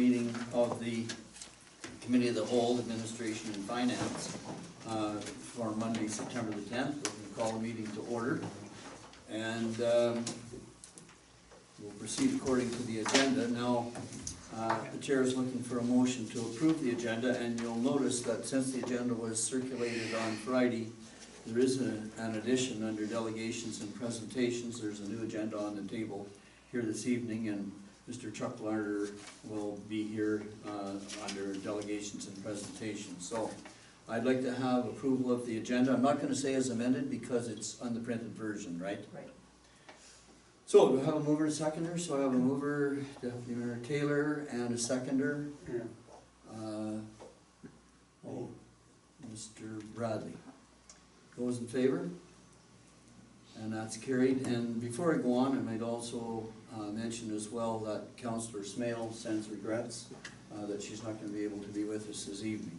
meeting of the Committee of the Whole, Administration and Finance, for Monday, September the 10th. We're going to call the meeting to order, and we'll proceed according to the agenda. Now, the chair is looking for a motion to approve the agenda, and you'll notice that since the agenda was circulated on Friday, there is an addition under delegations and presentations. There's a new agenda on the table here this evening, and Mr. Chuck Larder will be here under delegations and presentations. So I'd like to have approval of the agenda. I'm not going to say as amended because it's on the printed version, right? Right. So do I have a mover and a seconder? So I have a mover, Deputy Mayor Taylor, and a seconder. Mr. Bradley. Those in favor? And that's carried. And before I go on, I might also mention as well that Councillor Smale sends regrets that she's not going to be able to be with us this evening.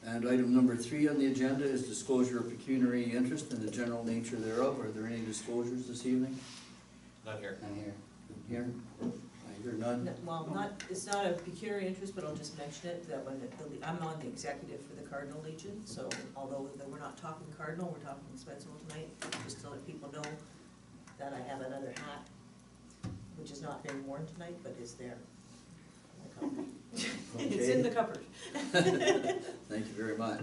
And item number 3 on the agenda is disclosure of pecuniary interest and the general nature thereof. Are there any disclosures this evening? Not here. None here. Here? I hear none. No, well, it's not a pecuniary interest, but I'll just mention it, that when I'm on the executive for the Cardinal Legion, so although we're not talking Cardinal, we're talking Spencerville tonight, just to let people know that I have another hat, which is not being worn tonight, but is there. It's in the cupboard. Thank you very much.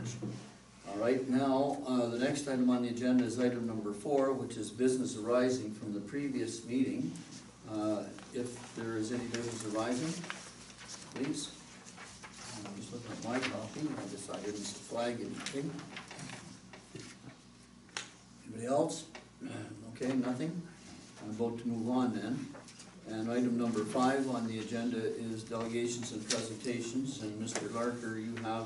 All right, now the next item on the agenda is item number 4, which is business arising from the previous meeting. If there is any business arising, please. I'm just looking at my copy. I decided to flag anything. Anybody else? Okay, nothing. I'm about to move on then. And item number 5 on the agenda is delegations and presentations. And Mr. Larker, you have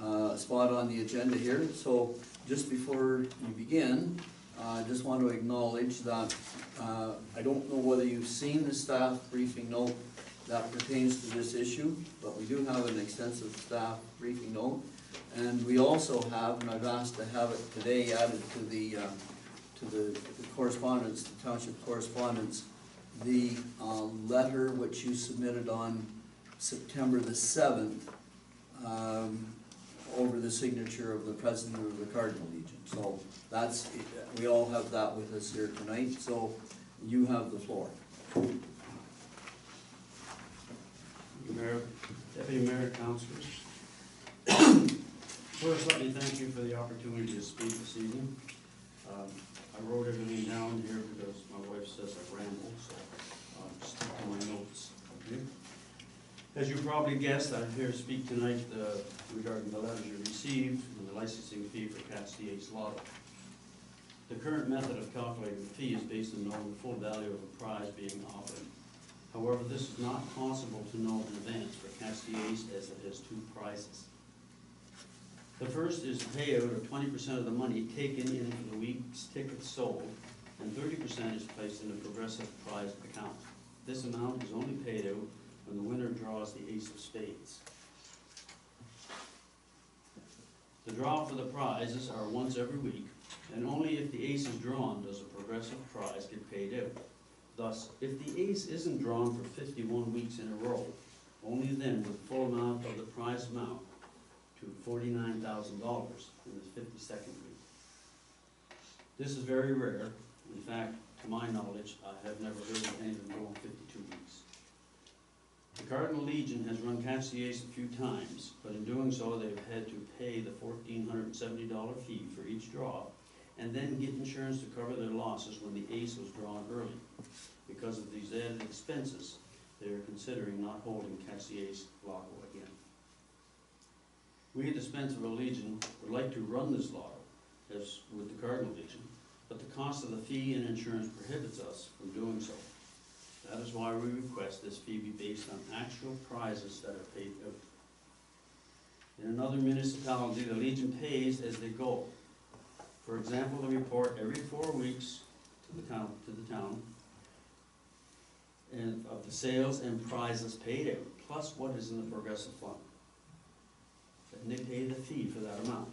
a spot on the agenda here. So just before you begin, I just want to acknowledge that I don't know whether you've seen the staff briefing note that pertains to this issue, but we do have an extensive staff briefing note. And we also have, and I've asked to have it today added to the correspondence, the township correspondence, the letter which you submitted on September the 7th over the signature of the President of the Cardinal Legion. So that's, we all have that with us here tonight, so you have the floor. Mayor, Deputy Mayor, Councilors. First, let me thank you for the opportunity to speak this evening. I wrote everything down here because my wife says I ramble, so I'll stick to my notes. Okay. As you probably guessed, I'm here to speak tonight regarding the letters you received and the licensing fee for Cat's DH Lotto. The current method of calculating the fee is based on knowing the full value of a prize being offered. However, this is not possible to know in advance for Cat's DH as it has 2 prizes. The first is the payout of 20% of the money taken in for the week's tickets sold, and 30% is placed in a progressive prize account. This amount is only paid out when the winner draws the ace of spades. The draw for the prizes are once every week, and only if the ace is drawn does a progressive prize get paid out. Thus, if the ace isn't drawn for 51 weeks in a row, only then would the full amount of the prize amount to $49,000 in the 52nd week. This is very rare. In fact, to my knowledge, I have never heard of anything going 52 weeks. The Cardinal Legion has run Cat's the Ace a few times, but in doing so they've had to pay the $1,470 fee for each draw, and then get insurance to cover their losses when the ace was drawn early. Because of these added expenses, they are considering not holding Cat's the Ace Lotto again. We at the Spencerville Legion would like to run this lotto, as with the Cardinal Legion, but the cost of the fee and insurance prohibits us from doing so. That is why we request this fee be based on actual prizes that are paid out. In another municipality, the Legion pays as they go. For example, they report every 4 weeks to the town, and of the sales and prizes paid out, plus what is in the progressive fund. And they pay the fee for that amount.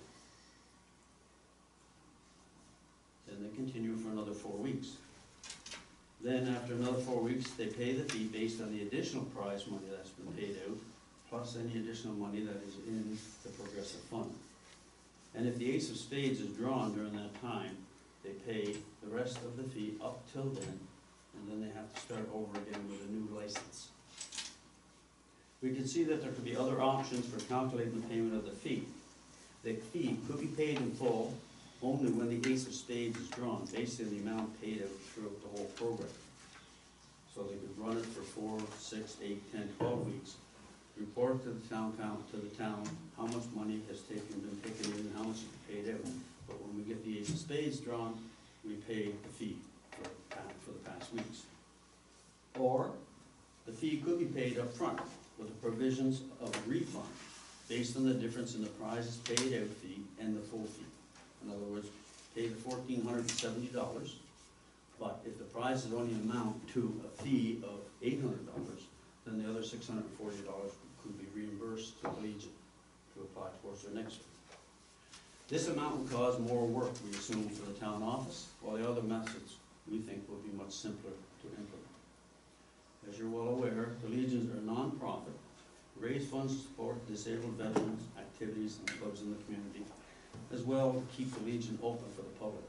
Then they continue for another 4 weeks. Then after another 4 weeks, they pay the fee based on the additional prize money that's been paid out, plus any additional money that is in the progressive fund. And if the ace of spades is drawn during that time, they pay the rest of the fee up till then, and then they have to start over again with a new license. We can see that there could be other options for calculating the payment of the fee. The fee could be paid in full only when the ace of spades is drawn, based on the amount paid out throughout the whole program. So they could run it for 4, 6, 8, 10, 12 weeks, report to the town how much money has been taken in and how much is paid out. But when we get the ace of spades drawn, we pay the fee for the past weeks. Or the fee could be paid up front with the provisions of a refund based on the difference in the prizes paid out fee and the full fee. In other words, pay the $1,470, but if the prizes only amount to a fee of $800, then the other $640 could be reimbursed to the Legion to apply towards their next fee. This amount would cause more work, we assume, for the town office, while the other methods we think will be much simpler to implement. As you're well aware, the Legions are non-profit, raise funds to support disabled veterans, activities, and clubs in the community, as well to keep the Legion open for the public.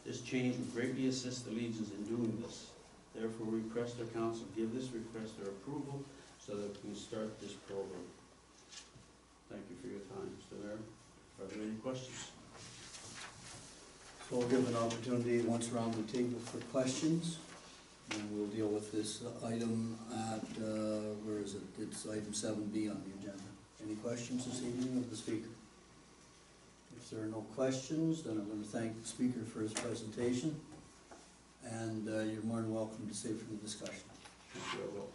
This change would greatly assist the Legions in doing this. Therefore, we request our council give this request their approval so that we can start this program. Thank you for your time, Mr. Mayor. Are there any questions? So we'll give an opportunity once around the table for questions, and we'll deal with this item at, where is it? It's item 7B on the agenda. Any questions this evening of the speaker? If there are no questions, then I'm going to thank the speaker for his presentation, and you're more than welcome to stay for the discussion. Thank you, I will.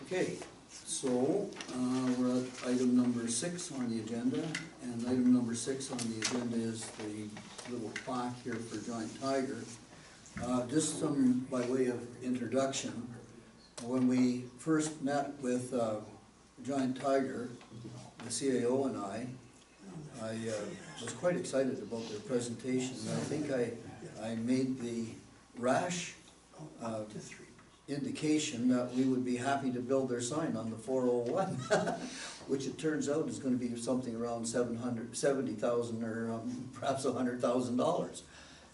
Okay, so we're at item number 6 on the agenda, and item number 6 on the agenda is the little plaque here for Giant Tiger. Just some by way of introduction, when we first met with Giant Tiger, the CAO and I was quite excited about their presentation, and I think I made the rash indication that we would be happy to build their sign on the 401, which it turns out is going to be something around $770,000 or perhaps $100,000.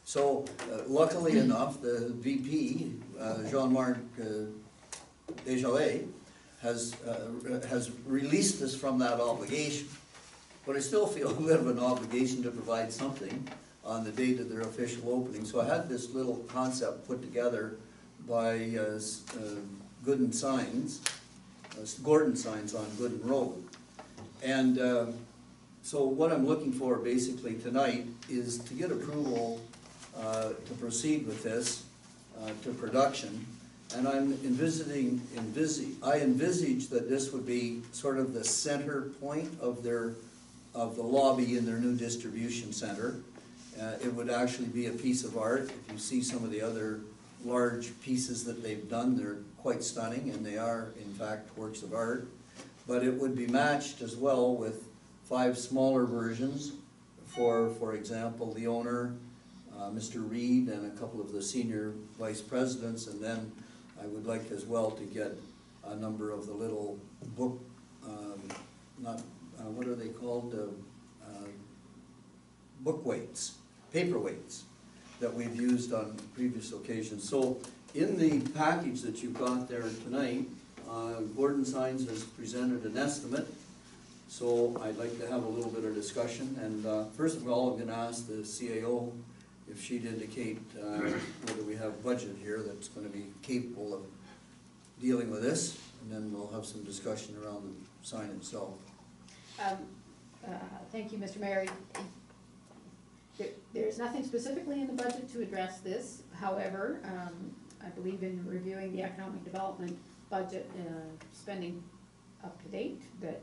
So luckily enough, the VP, Jean-Marc Desjardins, has released us from that obligation. But I still feel a bit of an obligation to provide something on the date of their official opening. So I had this little concept put together by Gooden Signs, Gordon Signs on Gooden Road. And so what I'm looking for basically tonight is to get approval to proceed with this to production. And I envisage that this would be sort of the center point of the lobby in their new distribution center. It would actually be a piece of art. If you see some of the other large pieces that they've done, they're quite stunning, and they are in fact works of art. But it would be matched as well with 5 smaller versions for example, the owner, Mr. Reed, and a couple of the senior vice presidents, and then I would like as well to get a number of the little book, what are they called, book weights, paper weights, that we've used on previous occasions. So in the package that you've got there tonight, Gordon Signs has presented an estimate. So I'd like to have a little bit of discussion. And first of all, I'm going to ask the CAO if she'd indicate whether we have budget here that's going to be capable of dealing with this. And then we'll have some discussion around the sign itself. Thank you, Mr. Mayor. There's nothing specifically in the budget to address this. However, I believe in reviewing the economic development budget spending up to date, that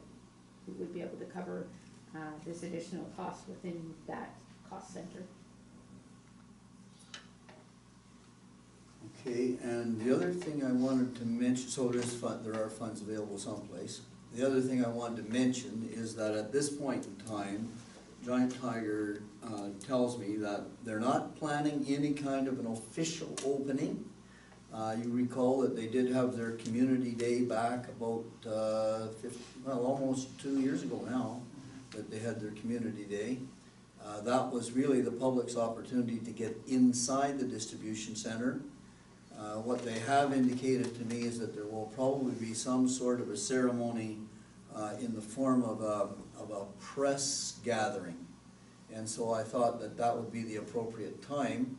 we would be able to cover this additional cost within that cost center. Okay, and the other thing I wanted to mention, so there are funds available someplace. The other thing I wanted to mention is that at this point in time, Giant Tiger tells me that they're not planning any kind of an official opening. You recall that they did have their community day back about, almost 2 years ago now, that they had their community day. That was really the public's opportunity to get inside the distribution center. What they have indicated to me is that there will probably be some sort of a ceremony in the form of a press gathering. And so I thought that that would be the appropriate time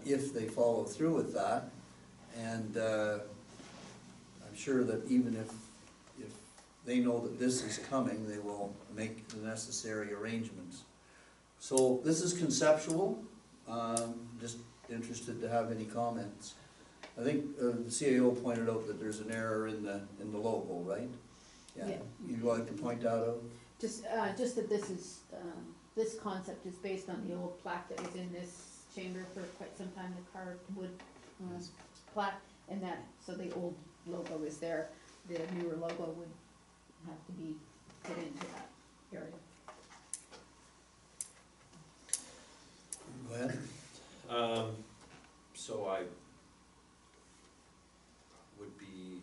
if they follow through with that. And I'm sure that even if they know that this is coming, they will make the necessary arrangements. So this is conceptual, just interested to have any comments. I think the CAO pointed out that there's an error in the logo, right? Yeah. You'd like to point that out? Just that this is, this concept is based on the old plaque that was in this chamber for quite some time, the carved wood plaque, and that, so the old logo is there. The newer logo would have to be put into that area. Go ahead. So I would be,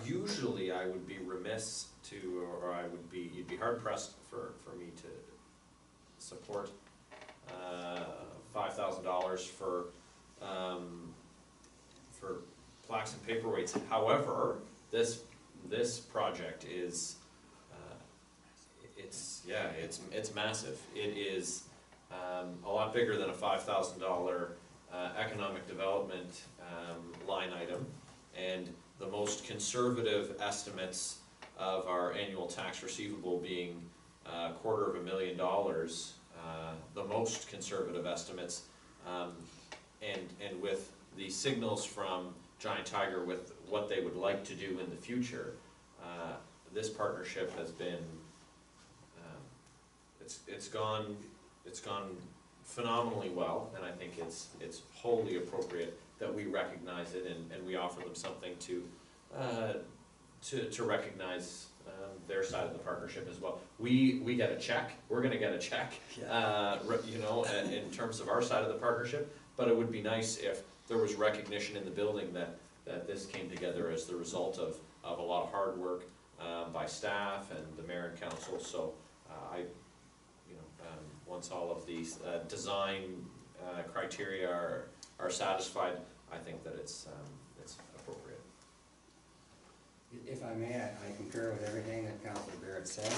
usually I would be remiss to, or I would be, you'd be hard pressed for me to support $5,000 for plaques and paperweights. However, this project is, it's massive. It is a lot bigger than a $5,000 economic development line item, and the most conservative estimates of our annual tax receivable being $250,000, the most conservative estimates, and with the signals from Giant Tiger with what they would like to do in the future, this partnership has been, it's gone phenomenally well, and I think it's wholly appropriate that we recognize it and we offer them something to recognize their side of the partnership as well. We get a check. We're going to get a check, you know, in terms of our side of the partnership. But it would be nice if there was recognition in the building that this came together as the result of a lot of hard work by staff and the mayor and council. So once all of these design criteria are satisfied, I think that it's appropriate. If I may, I concur with everything that Councilor Barrett said.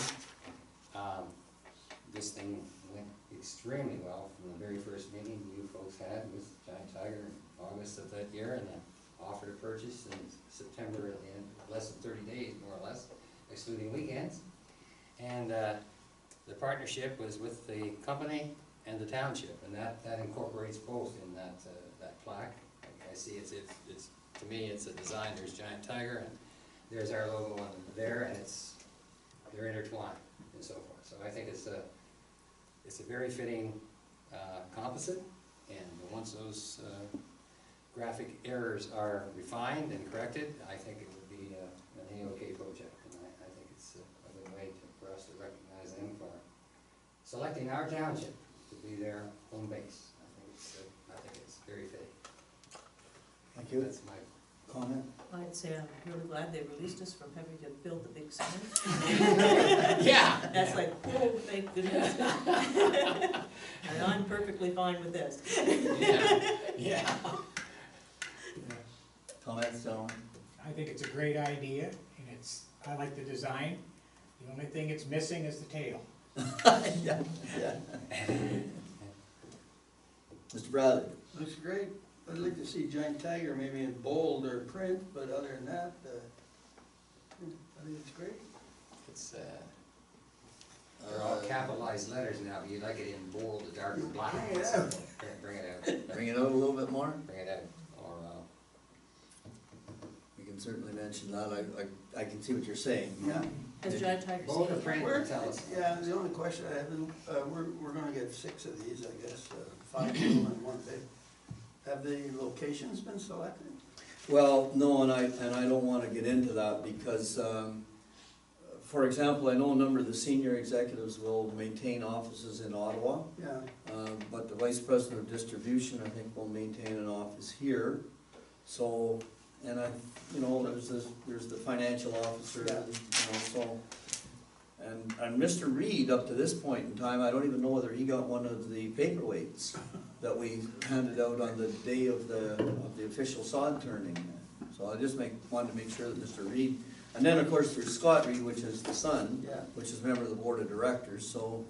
This thing went extremely well from the very first meeting you folks had with Giant Tiger in August of that year, and then offer to purchase in September at the end, less than 30 days, more or less, excluding weekends. And the partnership was with the company and the township, and that incorporates both in that plaque. I see it's to me it's a design. There's Giant Tiger and there's our logo on there, and they're intertwined and so forth. So I think it's a very fitting composite, and once those graphic errors are refined and corrected, I think it would be an A-OK project, and I think it's a good way for us to recognize them for selecting our township to be their home base. I think it's very fitting. Thank you. That's my Comment? I'd say I'm really glad they released us from having to build the big sign. yeah. That's like, oh, thank goodness. And I'm perfectly fine with this. Yeah. Comments, gentlemen? I think it's a great idea, and I like the design. The only thing it's missing is the tail. Yeah. Mr. Bradley? Looks great. I'd like to see Giant Tiger maybe in bold or print, but other than that, I think it's great. It's they're all capitalized letters now, but you like it in bold, dark, and black. Bring it So, out. bring it out. Bring it out a little bit more? Bring it out. Or We can certainly mention that. I can see what you're saying. Yeah. Has Giant Tiger bold or seen it? print, Where- tell us. Yeah, the only question I have is, we're gonna get 6 of these, I guess, 5 little and 1 big. Have the locations been selected? Well, no, and I don't want to get into that because for example, I know a number of the senior executives will maintain offices in Ottawa, Yeah, but the vice president of distribution, I think, will maintain an office here. So, and there's the financial officer, Yeah. so. And Mr. Reed, up to this point in time, I don't even know whether he got one of the paperweights that we handed out on the day of the official sod turning. So I just wanted to make sure that Mr. Reed, and then of course there's Scott Reed, which is the son, yeah. which is a member of the board of directors, so,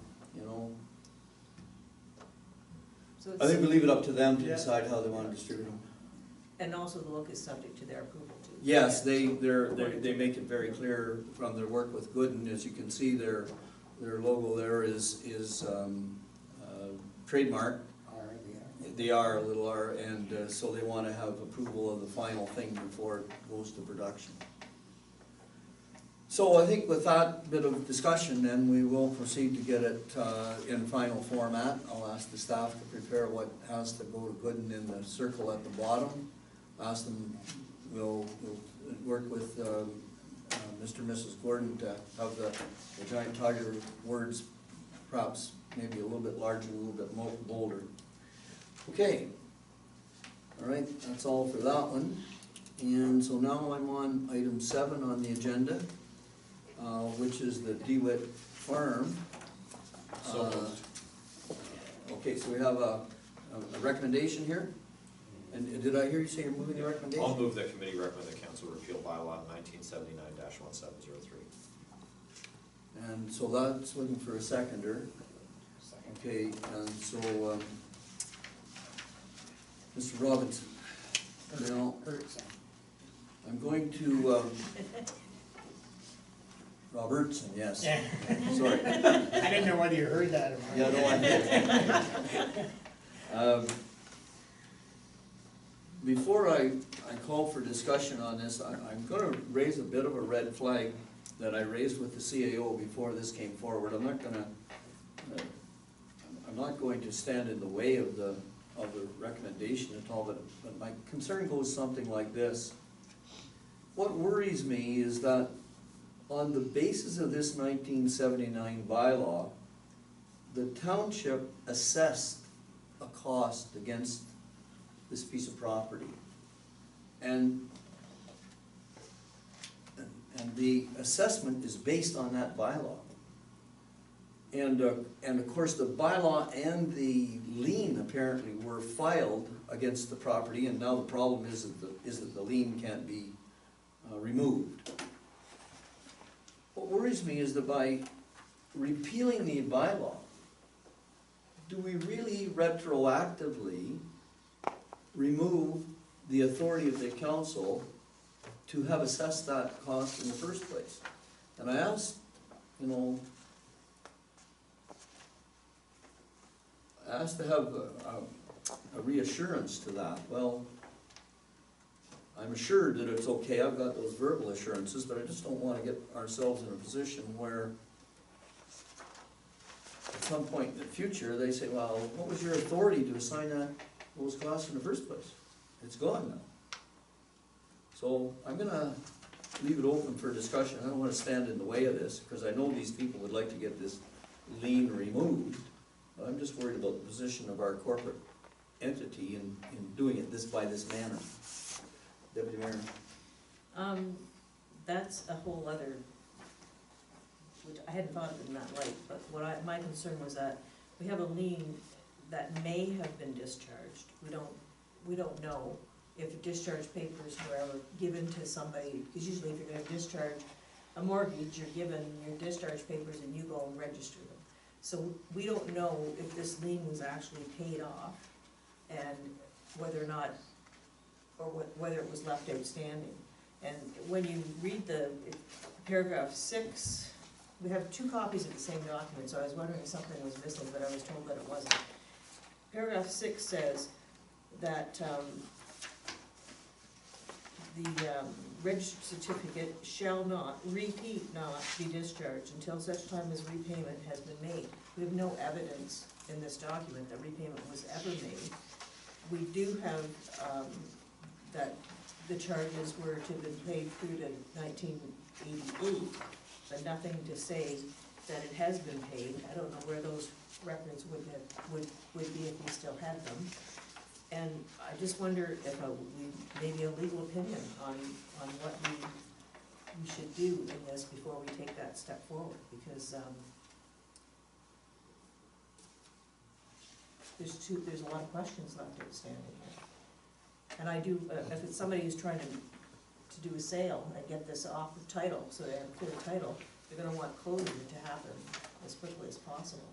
So I think we it's, leave it up to them to Yeah. decide how they want to distribute them. and also the look is subject to their approval too. Yes, they make it very clear from their work with Gooden, as you can see, their logo there is trademark. The R, a little R, and so they want to have approval of the final thing before it goes to production. So I think with that bit of discussion, then we will proceed to get it in final format. I'll ask the staff to prepare what has to go to Gooden in the circle at the bottom. Ask them, we'll work with Mr. and Mrs. Gordon to have the giant tiger words perhaps maybe a little bit larger, a little bit bolder. Okay, all right, that's all for that one. And so now I'm on item 7 on the agenda, which is the DeWitt Farm. So moved. Okay, so we have a recommendation here? And did I hear you say you're moving the recommendation? I'll move the committee recommend the council repeal bylaw 1979-1703. And so that's looking for a seconder. Okay, and so, Mr. Robinson, now, I'm going to, Robertson, yes, Yeah. sorry. I didn't know whether you heard that or not. Yeah, no, I did. Before I call for discussion on this, I'm gonna raise a bit of a red flag that I raised with the CAO before this came forward. I'm not going to stand in the way of the recommendation at all, but my concern goes something like this. What worries me is that on the basis of this 1979 bylaw, the township assessed a cost against this piece of property. And the assessment is based on that bylaw. And of course, the bylaw and the lien apparently were filed against the property, and now the problem is that the lien can't be removed. What worries me is that by repealing the bylaw, do we really retroactively remove the authority of the council to have assessed that cost in the first place? And I asked, to have a reassurance to that. Well, I'm assured that it's okay, I've got those verbal assurances, but I just don't want to get ourselves in a position where at some point in the future, they say, well, what was your authority to assign those costs in the first place? It's gone now. So I'm gonna leave it open for discussion. I don't want to stand in the way of this, because I know these people would like to get this lien removed. But I'm just worried about the position of our corporate entity in doing it by this manner. Deputy Mayor? That's a whole other, which I hadn't thought of it in that light, but my concern was that we have a lien that may have been discharged. We don't know if the discharge papers were ever given to somebody, because usually if you're gonna discharge a mortgage, you're given your discharge papers and you go and register them. So we don't know if this lien was actually paid off and whether or not, or whether it was left outstanding. And when you read the paragraph 6, we have 2 copies of the same document, so I was wondering if something was missing, but I was told that it wasn't. Paragraph 6 says that the registered certificate shall not, repeat not, be discharged until such time as repayment has been made. We have no evidence in this document that repayment was ever made. We do have that the charges were to have been paid through to 1988, but nothing to say that it has been paid. I don't know where those records would be if we still had them. And I just wonder if maybe a legal opinion on what we should do in this before we take that step forward, because, there's a lot of questions left outstanding here. And I do, if it's somebody who's trying to do a sale and get this off the title, so they have a clear title, they're gonna want closure to happen as quickly as possible.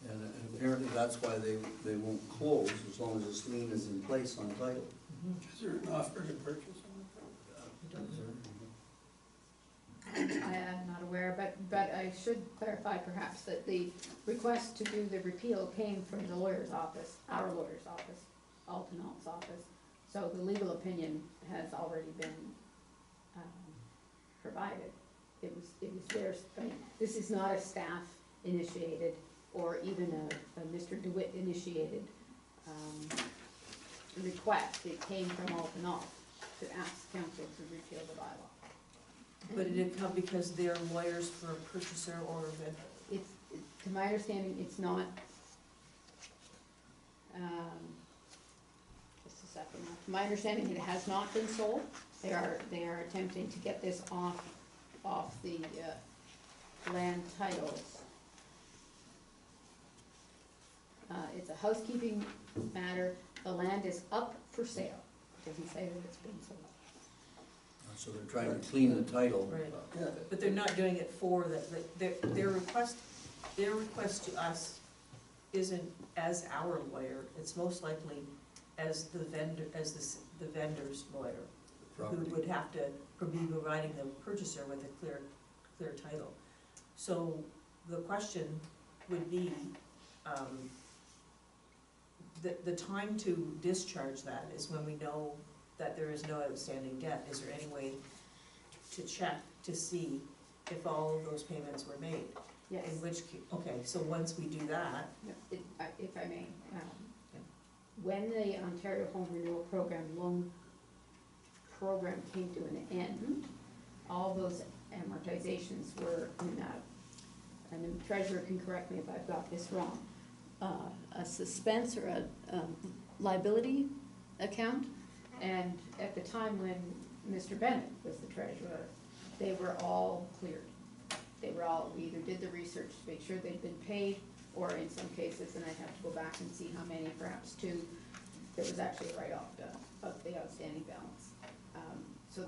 And apparently that's why they won't close as long as this lien is in place on title. Is there an offer to purchase on I am not aware, but I should clarify perhaps that the request to do the repeal came from the lawyer's office, our lawyer's office, Alton Alt's office. So the legal opinion has already been provided. It was theirs. I mean, this is not a staff initiated or even a Mr. DeWitt initiated request. It came from Alton Alt to ask council to repeal the bylaw. But it did come because they're lawyers for a purchaser or a vendor? It's, to my understanding, it's not, just a second, to my understanding, it has not been sold. They are attempting to get this off the land titles. It's a housekeeping matter. The land is up for sale. It doesn't say that it's been sold. So they're trying to clean the title. Right. Yeah. But they're not doing it for their request to us isn't as our lawyer, it's most likely as the vendor, the vendor's lawyer, who Property. would have to be providing the purchaser with a clear title. So the question would be, the time to discharge that is when we know that there is no outstanding debt. Is there any way to check to see if all of those payments were made? Yes. In which, okay, so once we do that, If I may, when the Ontario Home Renewal Program loan program came to an end, all those amortizations were in that, and the treasurer can correct me if I've got this wrong, a suspense or a liability account. And at the time when Mr. Bennett was the treasurer, they were all cleared. We either did the research to make sure they'd been paid, or in some cases, and I'd have to go back and see how many, perhaps two, there was actually a write-off done of the outstanding balance. So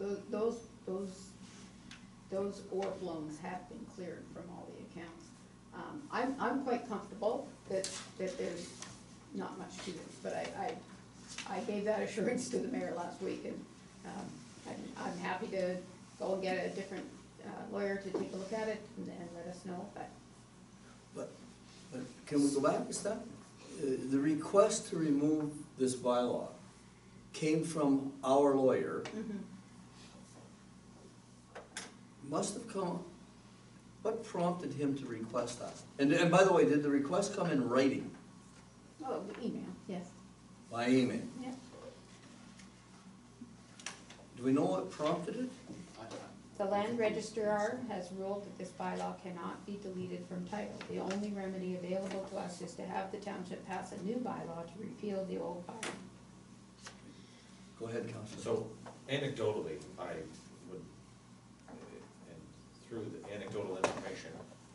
those ORF loans have been cleared from all the accounts. I'm quite comfortable that there's not much to this, but I gave that assurance to the mayor last week, and I'm happy to go and get a different lawyer to take a look at it and let us know. But can we go back a step? The request to remove this bylaw came from our lawyer. Must have come, what prompted him to request that? And by the way, did the request come in writing, Oh, email, yes. by email? Yeah. Do we know what prompted it? The land registrar has ruled that this bylaw cannot be deleted from title. The only remedy available to us is to have the township pass a new bylaw to repeal the old bylaw. Go ahead, Councilor. So anecdotally, I would, and through the anecdotal information,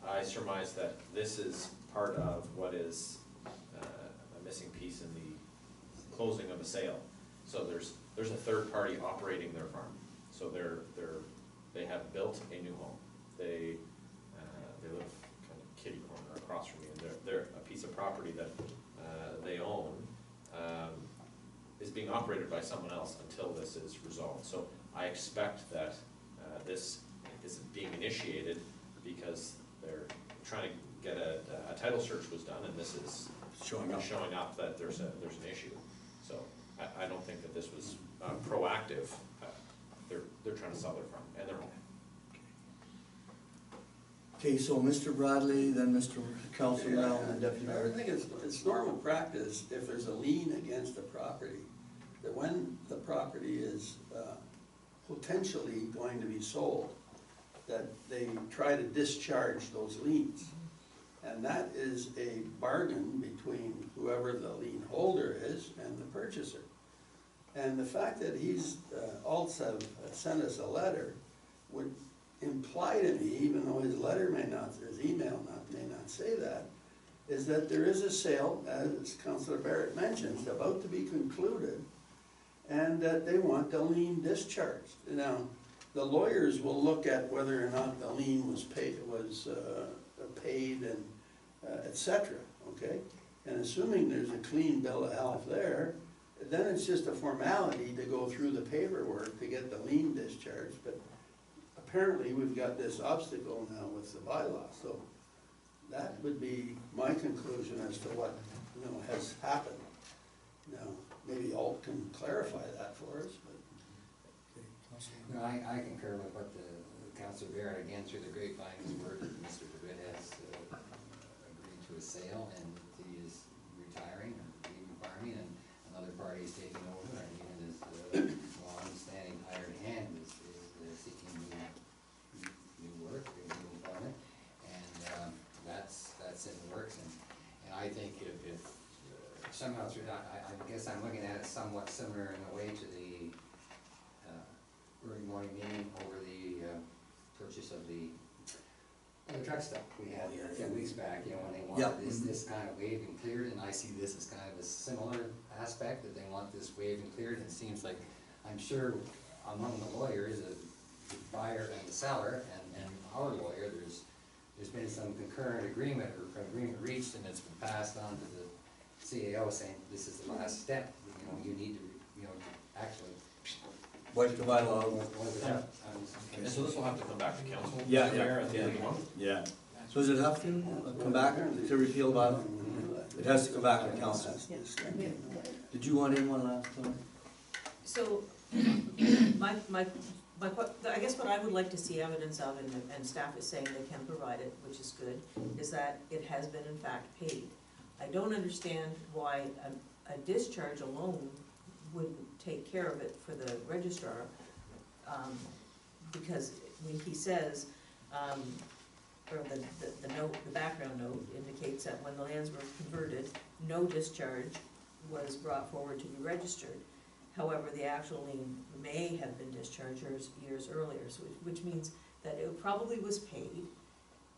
I surmise that this is part of what is a missing piece in the closing of a sale. So there's a third party operating their farm. So they have built a new home. They live kind of kitty corner across from me, and they're a piece of property that they own is being operated by someone else until this is resolved. So I expect that this is being initiated because they're trying to get a title search was done, and this is showing up that there's an issue. So I don't think that this was proactive. They're trying to sell their farm and their home. Okay, so Mr. Bradley, then Mr. Councilor Brown, and Deputy I Mayor. think it's normal practice, if there's a lien against the property, that when the property is potentially going to be sold, that they try to discharge those liens. And that is a bargain between whoever the lien holder is and the purchaser. And the fact that he's, Alts have sent us a letter would imply to me, even though his letter may not, his email may not say that, is that there is a sale, as Councillor Barrett mentions, about to be concluded, and that they want the lien discharged. Now, the lawyers will look at whether or not the lien was paid, and et cetera, okay? And assuming there's a clean bill of health there, then it's just a formality to go through the paperwork to get the lien discharged, but apparently we've got this obstacle now with the bylaw, so that would be my conclusion as to what, has happened. Now, maybe Alt can clarify that for us, but. No, I concur with what the Councillor Barrett, again, through the grapevine, has word that Mr. DeWitt has agreed to a sale, and he is retiring or leaving farming, and another party is taking over, and even his long-standing hired hand is seeking new work, new employment, and that's in the works, and I think if somehow through that, I guess I'm looking at it somewhat similar in a way to the early morning meeting over the purchase of the truck stop we had a few weeks back, when they wanted this kind of waived and cleared, and I see this as kind of a similar aspect, that they want this waived and cleared, and it seems like, I'm sure among the lawyers, the buyer and the seller, and our lawyer, there's been some concurrent agreement, or agreement reached, and it's been passed on to the CAO saying, this is the last step, you need to, actually. What's the bylaw? And so this will have to come back to council, Yeah, Mr. Mayor, at the end of the month? Yeah. So does it have to come back to repeal the bylaw? It has to come back to council. Did you want in one last time? So, I guess what I would like to see evidence of, and staff is saying they can provide it, which is good, is that it has been in fact paid. I don't understand why a discharge alone wouldn't take care of it for the registrar, because when he says, or the note, the background note indicates that when the lands were converted, no discharge was brought forward to be registered. However, the actual lien may have been discharged years earlier, so which means that it probably was paid.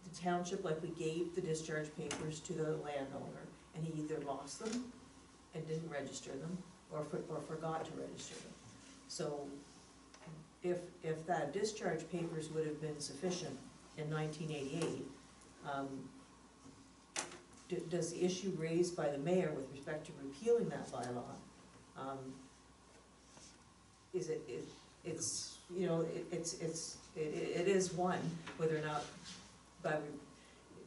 The township likely gave the discharge papers to the landowner, and he either lost them and didn't register them, or forgot to register them. So if that discharge papers would have been sufficient in 1988, does the issue raised by the mayor with respect to repealing that bylaw, it is one, whether or not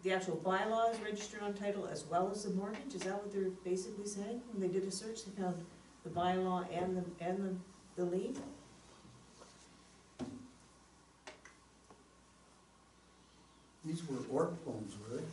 the actual bylaw is registered on title as well as the mortgage? Is that what they're basically saying? When they did a search, they found the bylaw and the lien? These were ORC loans, were they?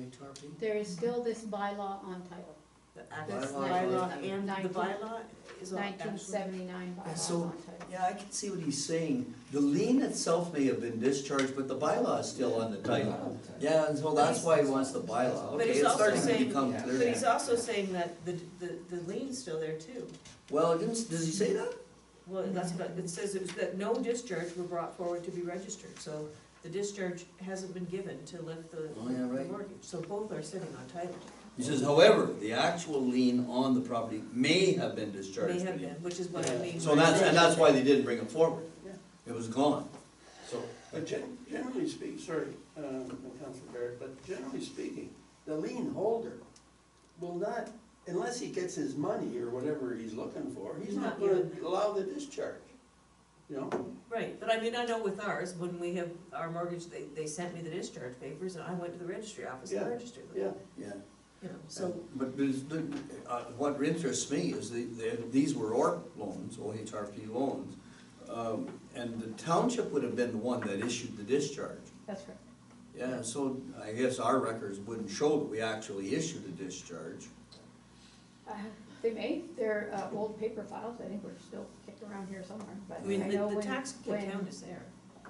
OHRP? There is still this bylaw on title, The actual That's bylaw nineteen- and the nineteen- bylaw is on actually. 1979 bylaw So- on title. Yeah, I can see what he's saying. The lien itself may have been discharged, but the bylaw is still on the title. Yeah, and so that's why he wants the bylaw. But Okay, he's it's also starting to saying- become Yeah. clear. But he's also saying that the lien's still there too. Well, does he say that? Well, that's what, it says that no discharge were brought forward to be registered, so the discharge hasn't been given to lift the Oh, yeah, right. mortgage, so both are sitting on title. He says, however, the actual lien on the property may have been discharged. May have been, which is what I mean. So that's why they didn't bring it forward. Yeah. It was gone. So, But generally speaking, sorry, Councilor Barrett, but generally speaking, the lien holder will not, unless he gets his money or whatever he's looking for, he's not gonna allow the discharge, Right, but I mean, I know with ours, when we have our mortgage, they sent me the discharge papers, and I went to the registry office and Yeah. registered them. Yeah. Yeah. So, But what interests me is these were ORC loans, OHRP loans, and the township would have been the one that issued the discharge. That's correct. Yeah, so I guess our records wouldn't show that we actually issued a discharge. They may, they're old paper files, I think we're still kicked around here somewhere, but I mean, I know the when, tax when, account is there.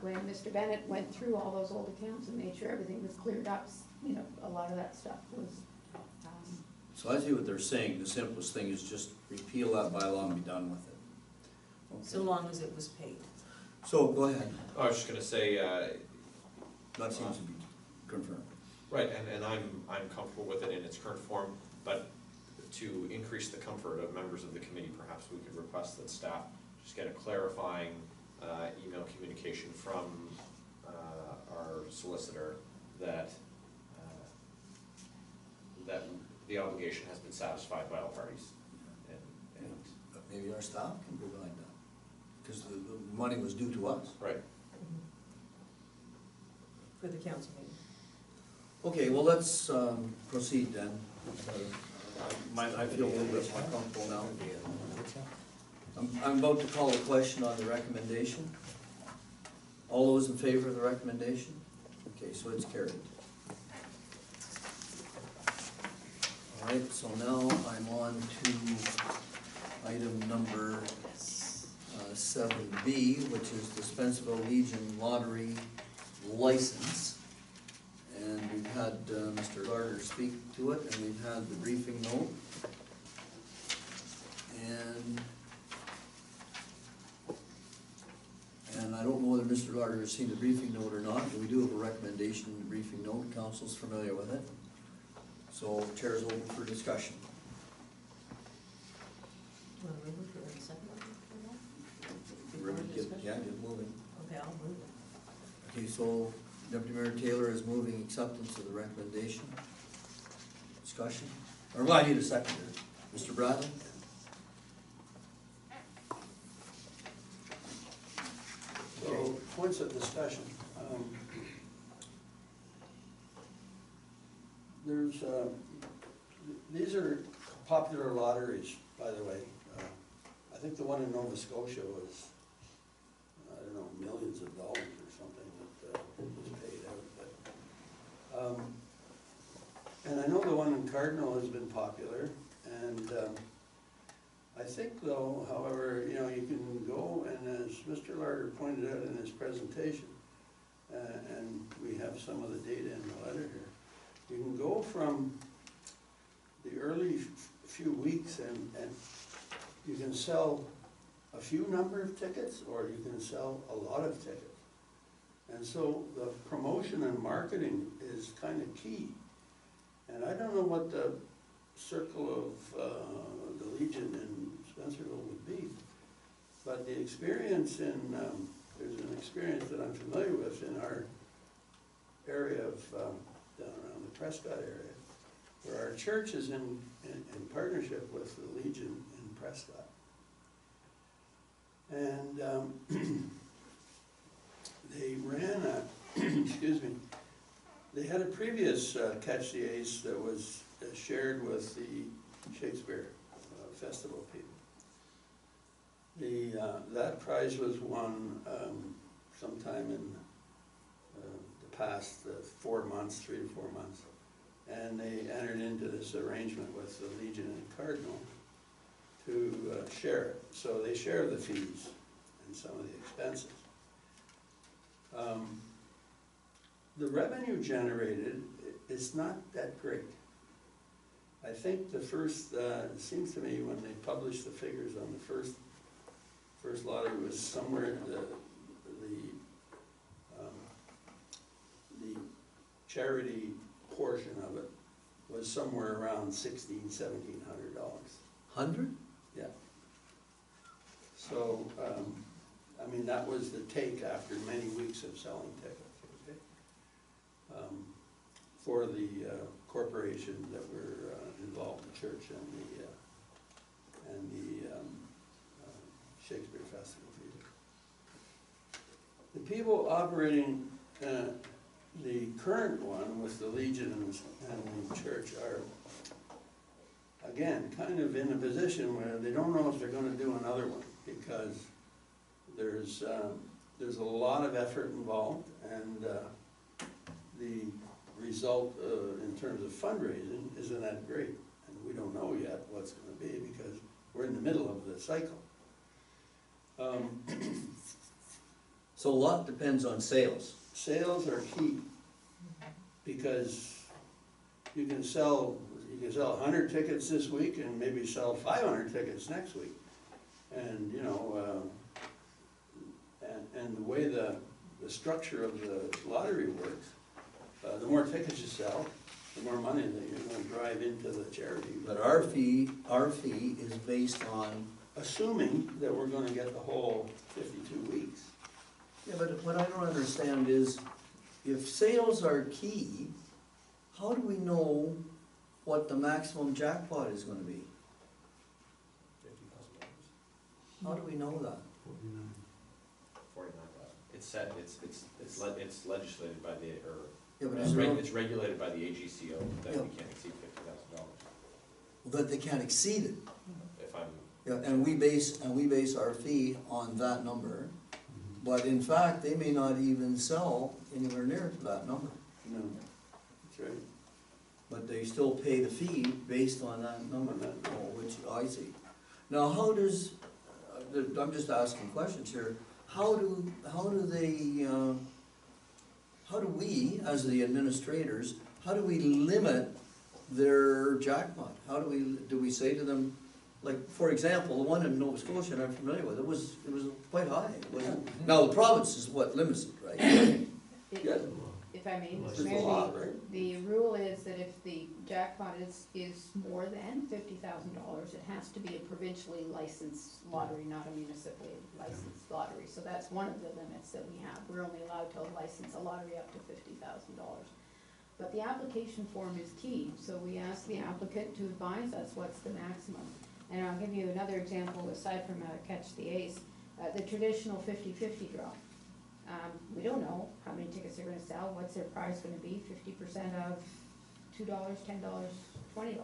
when Mr. Bennett went through all those old accounts and made sure everything was cleared up, you know, a lot of that stuff was, So I see what they're saying, the simplest thing is just repeal that bylaw and be done with it. So Okay. long as it was paid. So, go ahead, I was just gonna say, that seems to be confirmed. right, and I'm comfortable with it in its current form, but to increase the comfort of members of the committee, perhaps we could request that staff just get a clarifying email communication from our solicitor that that the obligation has been satisfied by all parties. And Maybe our staff can provide that, because the money was due to us. right, For the council meeting. Okay, well, let's proceed then. I feel a little bit more comfortable now. I'm about to call a question on the recommendation. All those in favor of the recommendation? Okay, so it's carried. All right, so now I'm on to item number 7B, which is Dispensable Legion Lottery License. And we've had Mr. Larder speak to it, and we've had the briefing note. And I don't know whether Mr. Larder has seen the briefing note or not, but we do have a recommendation in the briefing note, council's familiar with it. So chair's open for discussion. Want to move it for a second? Before Ready to get- discussion? Yeah, get moving. Okay, I'll move it. Okay, so Deputy Mayor Taylor is moving acceptance of the recommendation. Discussion? Or, well, I need a seconder. Mr. Bradley? So, points of discussion. There's, these are popular lotteries, by the way. I think the one in Nova Scotia was, I don't know, millions of dollars or something that was paid out, but, and I know the one in Cardinal has been popular, and, I think though, however, you know, you can go, and as Mr. Larder pointed out in his presentation, and we have some of the data in the letter here, you can go from the early few weeks and you can sell a few number of tickets, or you can sell a lot of tickets. And so the promotion and marketing is kind of key. And I don't know what the circle of the Legion in Spencerville would be, but the experience in, there's an experience that I'm familiar with in our area of, down around the Prescott area, where our church is in partnership with the Legion in Prescott. And they ran a, excuse me, they had a previous Catch the Ace that was shared with the Shakespeare Festival people. That prize was won sometime in the past 4 months, 3 to 4 months. And they entered into this arrangement with the Legion and Cardinal to share it. So they share the fees and some of the expenses. The revenue generated is not that great. I think the first, it seems to me when they published the figures on the first lottery was somewhere, the charity portion of it was somewhere around $1,600–1,700. 100? Yeah. So, I mean, that was the take after many weeks of selling tickets, okay? For the corporation that were involved, the church and the Shakespeare Festival Theater. The people operating the current one with the Legion and the church are, again, kind of in a position where they don't know if they're gonna do another one, because there's a lot of effort involved, and the result in terms of fundraising isn't that great. And we don't know yet what's gonna be, because we're in the middle of the cycle. So a lot depends on sales. Sales are key, because you can sell 100 tickets this week and maybe sell 500 tickets next week. And, you know, and the way the structure of the lottery works, the more tickets you sell, the more money that you're gonna drive into the charity. But our fee is based on, Assuming that we're gonna get the whole 52 weeks. yeah, but what I don't understand is, if sales are key, how do we know what the maximum jackpot is gonna be? $50,000. How do we know that? 49,000. It's set, it's legislated by the, or Yeah, but is there, it's regulated by the AGCO that we can't exceed $50,000. that they can't exceed it? If I'm, Yeah, and we base our fee on that number, but in fact, they may not even sell anywhere near to that number. No, that's right. But they still pay the fee based on that number, On that number. which I see. Now, how does, I'm just asking questions here, how do we, as the administrators, how do we limit their jackpot? Do we say to them, like, for example, the one in Nova Scotia I'm familiar with, it was quite high, wasn't it? Now, the province is what limits it, right? Yeah. If I may, There's Mr. a Mayor, lot, right? the rule is that if the jackpot is more than $50,000, it has to be a provincially licensed lottery, not a municipally licensed lottery. So that's one of the limits that we have. We're only allowed to license a lottery up to $50,000. But the application form is key, so we ask the applicant to advise us what's the maximum. And I'll give you another example, aside from Catch the Ace, the traditional 50-50 draw. We don't know how many tickets they're gonna sell, what's their price gonna be, 50% of $2, $10, $20.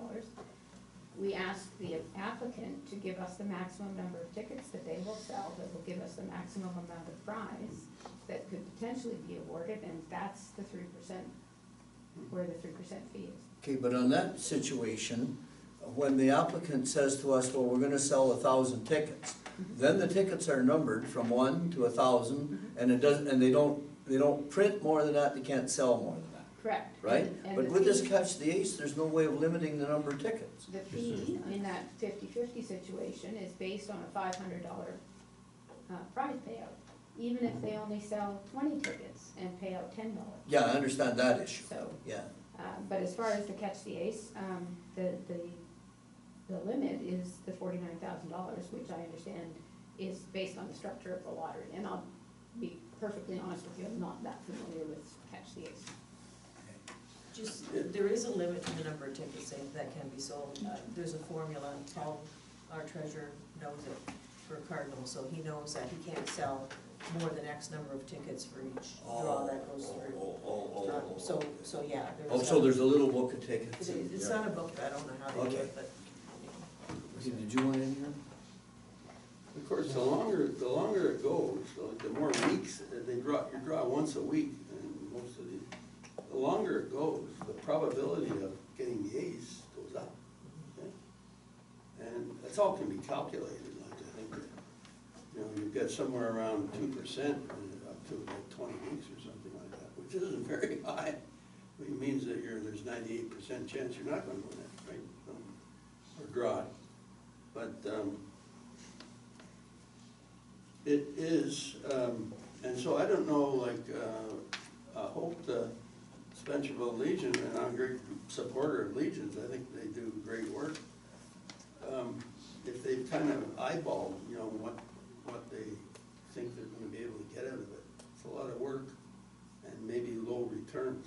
We ask the applicant to give us the maximum number of tickets that they will sell, that will give us the maximum amount of prize that could potentially be awarded, and that's the 3%, where the 3% fee is. Okay, but on that situation, when the applicant says to us, well, we're gonna sell 1,000 tickets, then the tickets are numbered from 1 to 1,000, and they don't print more than that, they can't sell more than that, Correct. right? And But the with this fee- Catch the Ace, there's no way of limiting the number of tickets. The fee in that 50-50 situation is based on a $500 prize payout, even if they only sell 20 tickets and pay out $10. Yeah, I understand that issue, So, yeah. but as far as the Catch the Ace, the limit is the $49,000, which I understand is based on the structure of the lottery. And I'll be perfectly honest with you, I'm not that familiar with Catch the Ace. Just, there is a limit to the number of tickets that can be sold. There's a formula, Paul, our treasurer, knows it for Cardinal, so he knows that he can't sell more than X number of tickets for each draw that goes through. So, yeah, Oh, so there's a little book of tickets. It's not a book, I don't know how they do Okay. it, but. Okay, did you want in here? Of course, the longer it goes, the more weeks, you draw once a week, and most of the longer it goes, the probability of getting the ace goes up. Okay? And that's all can be calculated, like I think, you've got somewhere around 2% up to like 20 weeks or something like that, which isn't very high. It means that there's 98% chance you're not gonna win it, right? Or draw it. But, it is, and so I don't know, like, I hope the Spencerville Legion, and I'm a great supporter of Legions, I think they do great work. If they've kind of eyeballed, what they think they're gonna be able to get out of it, it's a lot of work and maybe low returns.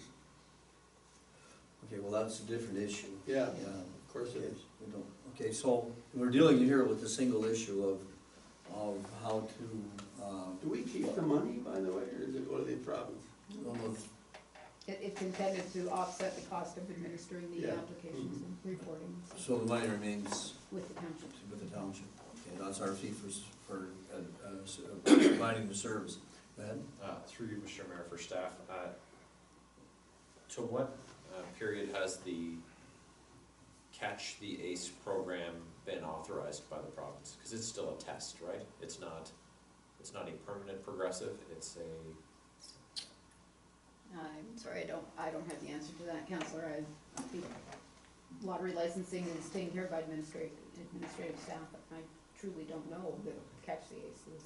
Okay, well, that's a different issue. Yeah, Yeah, of course it is. we don't, okay, so we're dealing here with the single issue of how to, Do we keep the money, by the way, or does it go to the province? I don't know if- It's intended to offset the cost of administering the Yeah. applications and reporting so the money remains with the township. with the township. Okay, that's our fee for providing the service. Go ahead. through you, Mr. Mayor, for staff, to what period has the Catch the Ace program been authorized by the province? Because it's still a test, right? It's not It's not a permanent progressive, it's a, I'm sorry, I don't have the answer to that, Counselor. I think lottery licensing is taken care of by administrative staff, but I truly don't know that Catch the Ace is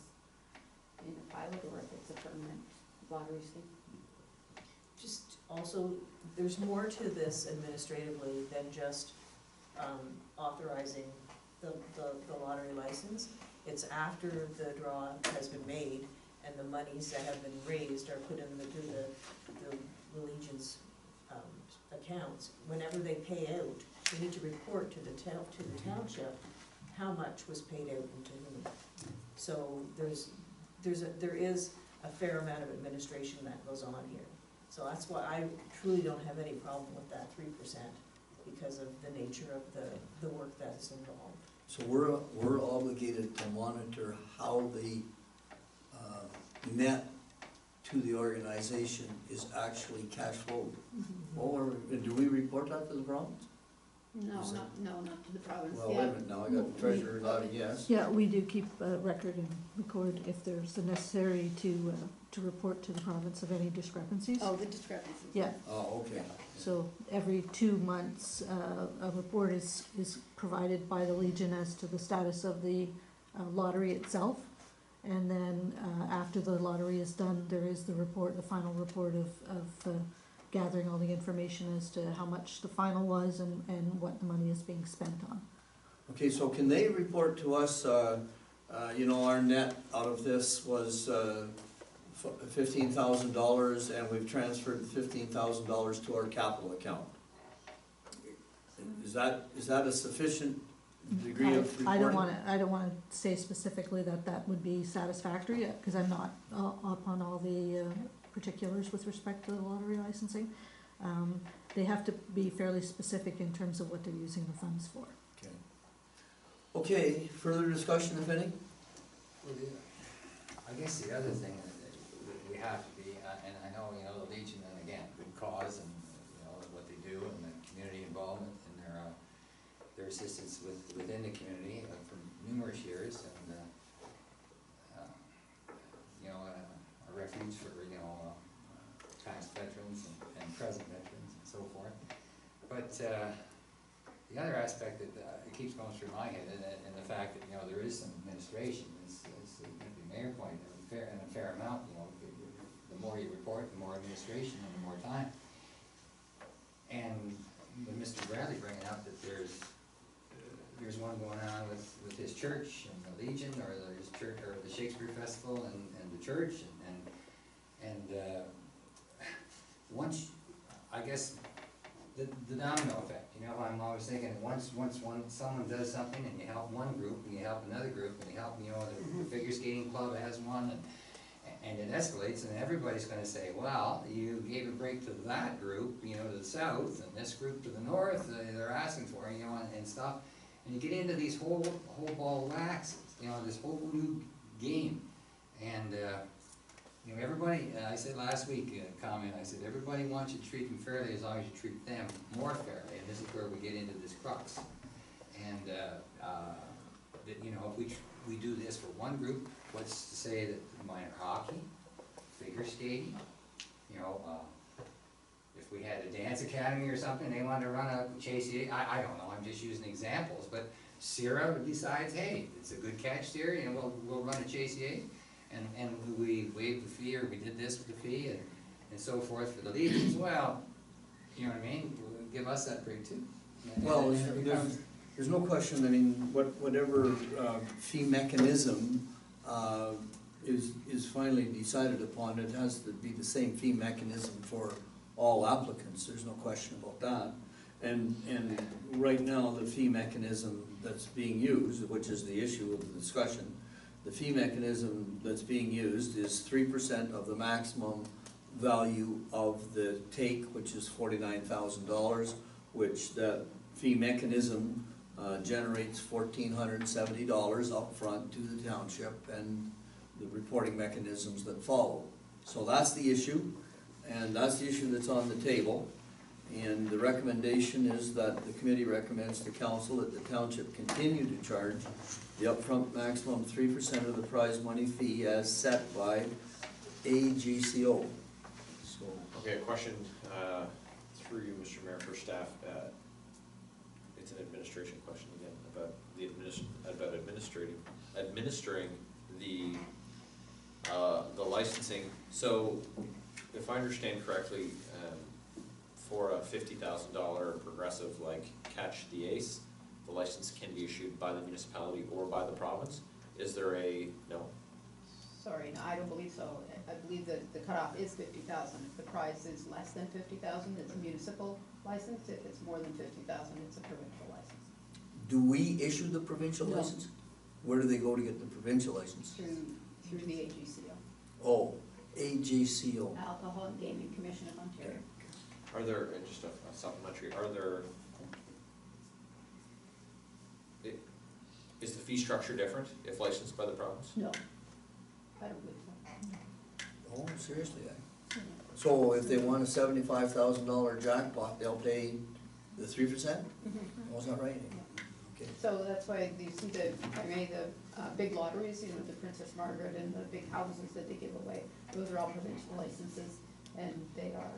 in a pilot or if it's a permanent lottery scheme. Just also, there's more to this administratively than just authorizing the lottery license. It's after the draw has been made and the monies that have been raised are put in the Legion's accounts. Whenever they pay out, they need to report to the township how much was paid out and to whom. So there is a fair amount of administration that goes on here. So that's why I truly don't have any problem with that 3%, because of the nature of the work that is involved. So we're obligated to monitor how the net to the organization is actually cash flowed. Or do we report that to the province? No, Is it- not to the province. Well, wait a minute, now I got the treasurer nodding yes. Yeah, we do keep a record and record if there's the necessary to report to the province of any discrepancies. Oh, the discrepancies. Yeah, Oh, okay. so every 2 months, a report is provided by the Legion as to the status of the lottery itself. And then after the lottery is done, there is the report, the final report of gathering all the information as to how much the final was and what the money is being spent on. Okay, so can they report to us, our net out of this was $15,000 and we've transferred $15,000 to our capital account? Is that a sufficient degree of reporting? I don't wanna say specifically that would be satisfactory, because I'm not up on all the particulars with respect to the lottery licensing. They have to be fairly specific in terms of what they're using the funds for. Okay. Okay, further discussion, if any? I guess the other thing that we have to be, and I know, the Legion, and again, good cause, and, what they do, and the community involvement, and their assistance within the community for numerous years, and, a refuge for, past veterans and present veterans and so forth. But, the other aspect that it keeps going through my head, and the fact that, there is some administration, as the mayor pointed out, a fair amount, the more you report, the more administration and the more time. And with Mr. Bradley bringing up that there's one going on with his church and the Legion, or his church, or the Shakespeare Festival and the church, and once, I guess, the domino effect, I'm always thinking, once someone does something and you help one group, and you help another group, and you help, the figure skating club has one, and it escalates, and everybody's gonna say, well, you gave a break to that group, to the south, and this group to the north, they're asking for, and stuff. And you get into these whole ball of wax, this whole new game. And, everybody, I said last week, I said, everybody wants you to treat them fairly as long as you treat them more fairly. And this is where we get into this crux. And, that, if we do this for one group, what's to say that minor hockey, figure skating, if we had a dance academy or something, they wanted to run a chase, I don't know, I'm just using examples, but Sierra decides, hey, it's a good catch theory, and we'll run a chase, and we waived the fee, or we did this with the fee, and so forth for the Legions. Well, you know what I mean, give us that break too. Well, there's no question, whatever fee mechanism is finally decided upon, it has to be the same fee mechanism for all applicants, there's no question about that. And right now, the fee mechanism that's being used, which is the issue of the discussion, the fee mechanism that's being used is 3% of the maximum value of the take, which is $49,000, which that fee mechanism generates $1,470 up front to the township, and the reporting mechanisms that follow. So that's the issue, and that's the issue that's on the table. And the recommendation is that the committee recommends to council that the township continue to charge the upfront maximum 3% of the prize money fee as set by AGCO. So, Okay, a question, through you, Mr. Mayor, for staff. It's an administration question again, about administering the licensing. So, if I understand correctly, for a $50,000 progressive like Catch the Ace, the license can be issued by the municipality or by the province. Is there no? Sorry, no, I don't believe so. I believe that the cutoff is 50,000. If the price is less than 50,000, it's a municipal license. If it's more than 50,000, it's a provincial license. do we issue the provincial No. license? Where do they go to get the provincial license? Through the AGCO, Oh, AGCO. Alcohol and Gaming Commission of Ontario. Are there, and just a supplementary, is the fee structure different if licensed by the province? No, I don't believe so. Oh, seriously, so if they won a $75,000 jackpot, they'll pay the 3%? Oh, is that right? Okay. So that's why you see the big lotteries, you know, the Princess Margaret and the big houses that they give away. Those are all provincial licenses, and they are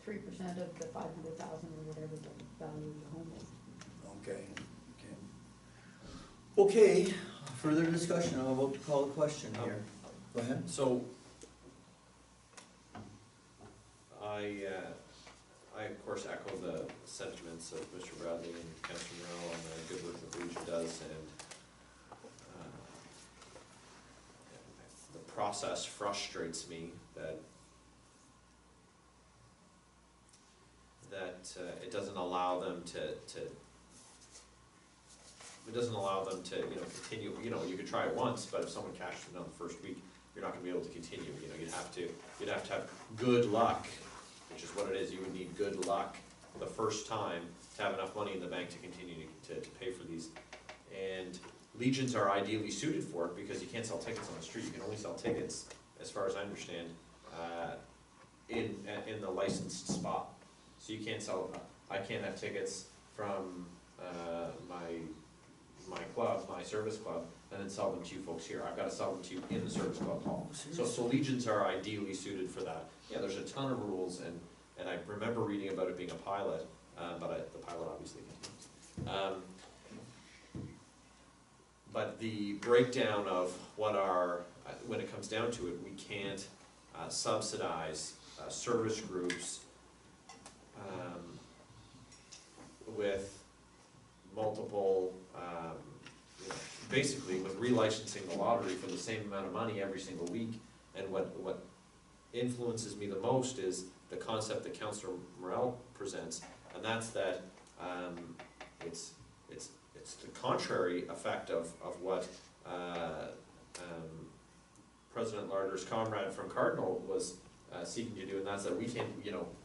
3% of the 500,000 or whatever the value of the home is. Okay, okay. Okay, further discussion, I'm about to call a question here. Go ahead. So, I of course echo the sentiments of Mr. Bradley and Councilor Morrell on the good work that the Legion does, and the process frustrates me that it doesn't allow them to continue. You could try it once, but if someone cashes it on the first week, you're not gonna be able to continue. You'd have to have good luck, which is what it is. You would need good luck the first time to have enough money in the bank to continue to pay for these. And Legions are ideally suited for it because you can't sell tickets on the street. You can only sell tickets, as far as I understand, in the licensed spot. So you can't sell, I can't have tickets from my club, my service club, and then sell them to you folks here. I've got to sell them to you in the service club hall. So Legions are ideally suited for that. Yeah, there's a ton of rules, and I remember reading about it being a pilot, but the pilot obviously continues. But the breakdown of when it comes down to it, we can't subsidize service groups with multiple, basically with relicensing the lottery for the same amount of money every single week. And what influences me the most is the concept that Councillor Morrell presents, and that's that it's the contrary effect of what President Larder's comrade from Cardinal was seeking to do, and that's that we can't,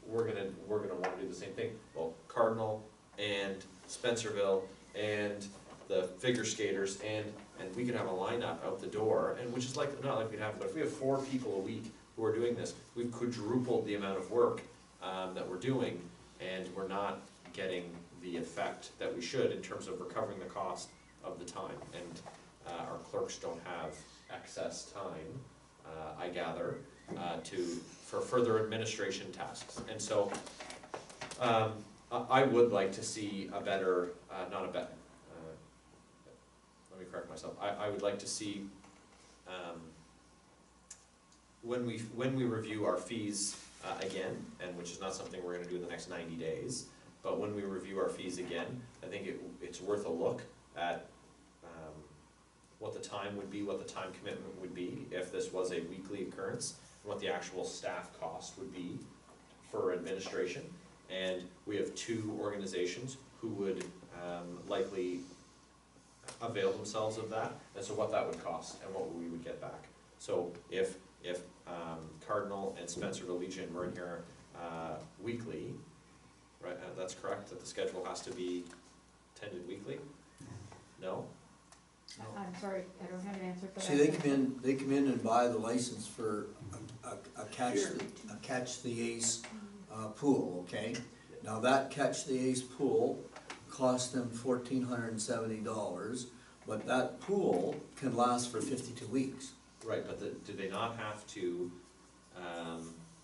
we're gonna want to do the same thing. Well, Cardinal and Spencerville and the figure skaters and we could have a lineup out the door, and which is not like we'd have, but if we have 4 people a week who are doing this, we've quadrupled the amount of work that we're doing, and we're not getting the effect that we should in terms of recovering the cost of the time. And our clerks don't have excess time, I gather, for further administration tasks. And so I would like to see a better, let me correct myself. I would like to see when we review our fees again, and which is not something we're going to do in the next 90 days, but when we review our fees again, I think it's worth a look at what the time would be, what the time commitment would be if this was a weekly occurrence, and what the actual staff cost would be for administration. And we have 2 organizations who would likely avail themselves of that, and so what that would cost and what we would get back. So if Cardinal and Spencerville Legion were in here weekly, right, that's correct, that the schedule has to be attended weekly? No? I'm sorry, I don't have an answer for that. See, they come in and buy the license for a catch the ace pool, okay? Now that catch the ace pool cost them $1,470. but that pool can last for 52 weeks. Right, but do they not have to,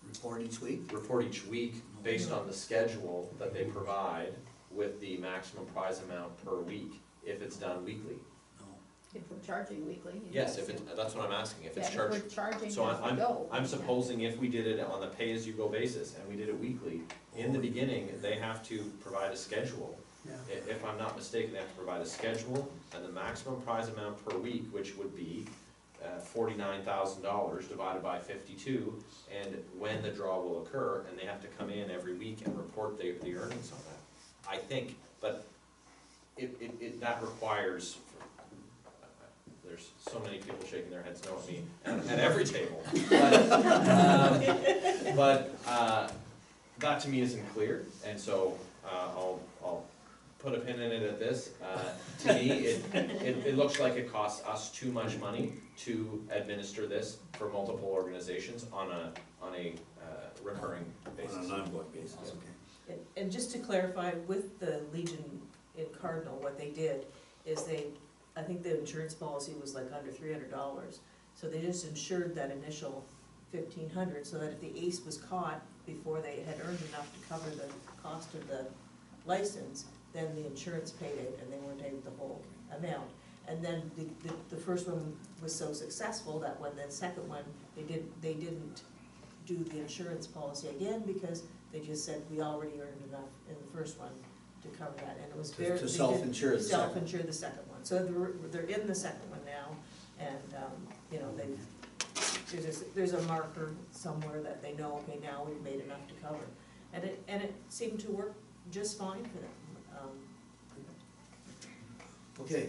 Report each week? report each week based on the schedule that they provide with the maximum prize amount per week, if it's done weekly? No. If we're charging weekly. Yes, if it, that's what I'm asking, if it's Yeah, charged. if we're charging as So we go. I'm supposing if we did it on the pay-as-you-go basis, and we did it weekly, in the beginning, they have to provide a schedule. Yeah. If I'm not mistaken, they have to provide a schedule and the maximum prize amount per week, which would be $49,000 divided by 52, and when the draw will occur, and they have to come in every week and report the earnings on that, I think, but that requires, there's so many people shaking their heads no at me, at every table. But that to me isn't clear, and so I'll put a pin in it at this. To me, it looks like it costs us too much money to administer this for multiple organizations on a recurring basis. On an ongoing basis, okay. And just to clarify, with the Legion in Cardinal, what they did is I think the insurance policy was like under $300. So they just insured that initial 1,500, so that if the ace was caught before they had earned enough to cover the cost of the license, then the insurance paid it and they weren't able the whole amount. And then the first one was so successful that when the second one, they didn't do the insurance policy again, because they just said, we already earned enough in the first one to cover that, and it was very. To self-insure the second. Self-insure the second one, so they're in the second one now, and, you know, there's a marker somewhere that they know, okay, now we've made enough to cover. And it seemed to work just fine for them. Okay,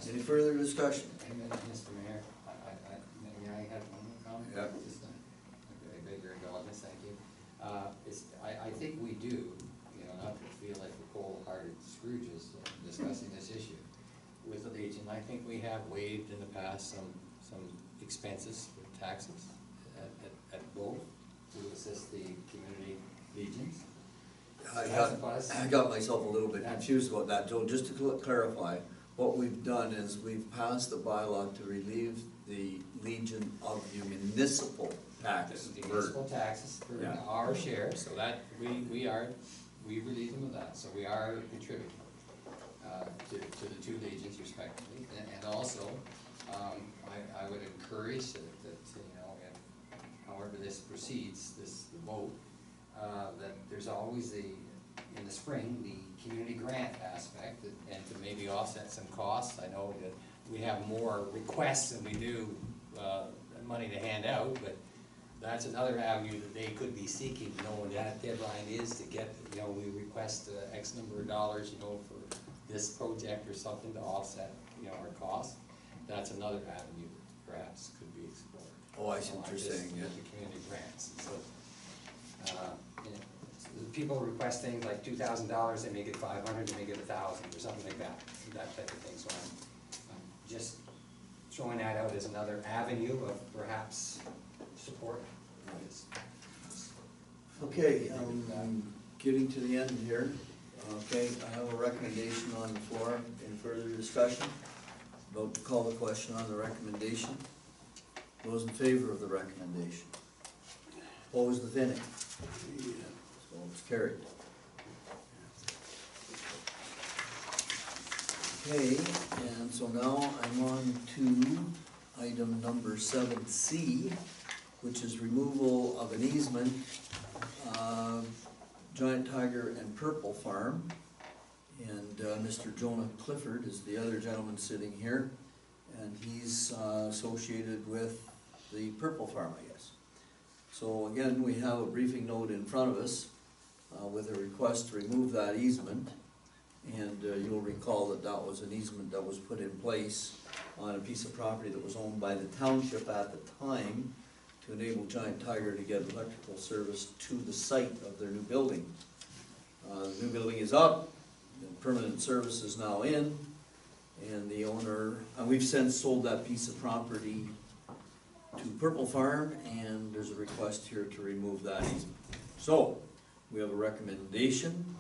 any further discussion? And then, Mr. Mayor, maybe I have one more comment? Yeah. Just a bigger indulgence, thank you. I think we do, you know, not to feel like we're cold-hearted Scrooges discussing this issue. With the Legion, I think we have waived in the past some expenses with taxes at both to assist the community legions. I got myself a little bit confused about that, Joe. Just to clarify, what we've done is we've passed the bylaw to relieve the Legion of the municipal tax. The municipal taxes for Yeah. our share, so that we relieve them of that, so we are contributing to the two legions respectively. And also, I would encourage that, you know, however this proceeds, this vote, that there's always in the spring, the community grant aspect, and to maybe offset some costs. I know that we have more requests than we do money to hand out, but that's another avenue that they could be seeking, knowing that deadline is to get, you know, we request X number of dollars, you know, for this project or something to offset, you know, our costs. That's another avenue that perhaps could be explored. Oh, I see what you're saying, yeah. The community grants. So, you know, people request things like $2,000, they make it $500, they make it $1,000, or something like that type of thing. So I'm just throwing that out as another avenue of perhaps support. Okay, I'm getting to the end here. Okay, I have a recommendation on the floor. Any further discussion? Vote to call the question on the recommendation. Those in favor of the recommendation? Opposed, if any? So it's carried. Okay, and so now I'm on to item number 7C, which is removal of an easement, Giant Tiger and Purple Farm. And Mr. Jonah Clifford is the other gentleman sitting here, and he's associated with the Purple Farm, I guess. So again, we have a briefing note in front of us with a request to remove that easement. And you'll recall that that was an easement that was put in place on a piece of property that was owned by the township at the time to enable Giant Tiger to get electrical service to the site of their new building. The new building is up, the permanent service is now in, and the owner, and we've since sold that piece of property to Purple Farm, and there's a request here to remove that easement. So, we have a recommendation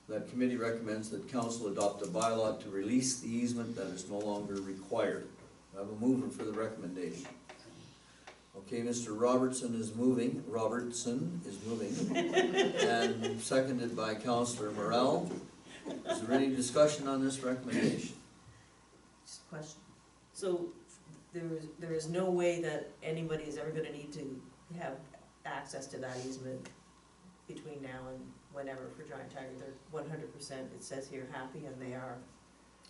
That committee recommends that council adopt a bylaw to release the easement that is no longer required. I have a mover for the recommendation. Okay, Mr. Robertson is moving, and seconded by Councillor Morel. Is there any discussion on this recommendation? Just a question. So there is no way that anybody is ever gonna need to have access to that easement between now and whenever for Giant Tiger? They're 100%, it says here, happy, and they are.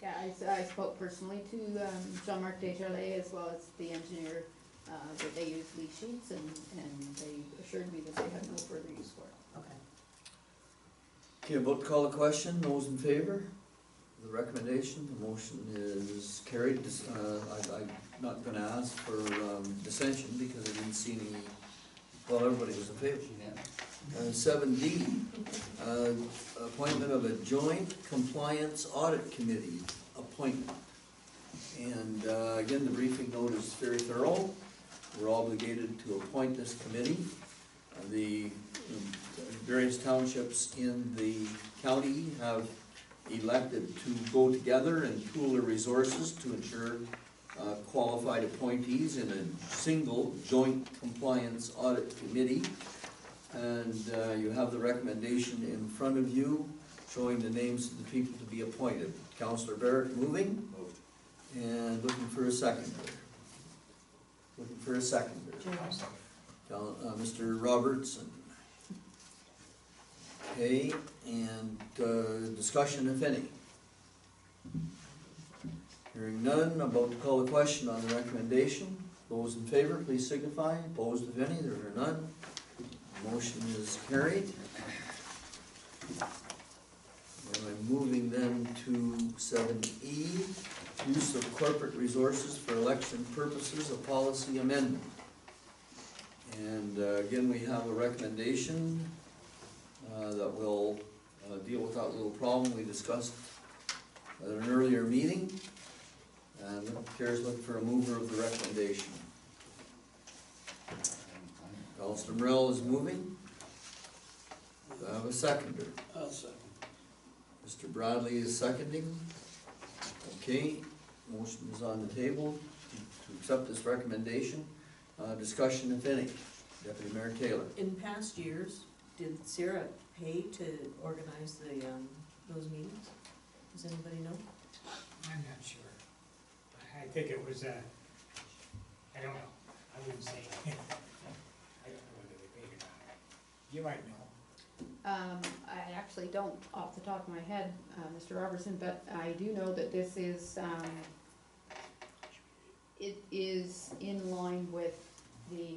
Yeah, I spoke personally to Jean-Marc Desjardins as well as the engineer, that they use lease sheets, and they assured me that they have no further use for it. Okay. Okay, about to call a question, those in favor? The recommendation, the motion is carried. I'm not gonna ask for dissension because I didn't see any, well, everybody was in favor. 7D, appointment of a joint compliance audit committee appointment. And again, the briefing note is very thorough. We're obligated to appoint this committee. The various townships in the county have elected to go together and pool their resources to ensure qualified appointees in a single joint compliance audit committee. And you have the recommendation in front of you showing the names of the people to be appointed. Councillor Barrett moving. Moved. And looking for a seconder. Looking for a seconder. Mr. Robertson. Okay, and discussion if any. Hearing none, about to call a question on the recommendation. Those in favor, please signify. Opposed if any, there are none. Motion is carried. And I'm moving then to 7E, use of corporate resources for election purposes, a policy amendment. And again, we have a recommendation that will deal with that little problem we discussed at an earlier meeting. And Chair's looking for a mover of the recommendation. Councillor Morel is moving. Do I have a seconder? I'll second. Mr. Bradley is seconding. Okay, motion is on the table to accept this recommendation. Discussion if any. Deputy Mayor Taylor. In past years, did Sarah pay to organize those meetings? Does anybody know? I'm not sure. I think it was, I don't know, I wouldn't say. I don't know whether they paid or not. You might know. I actually don't off the top of my head, Mr. Robertson, but I do know that this is, it is in line with the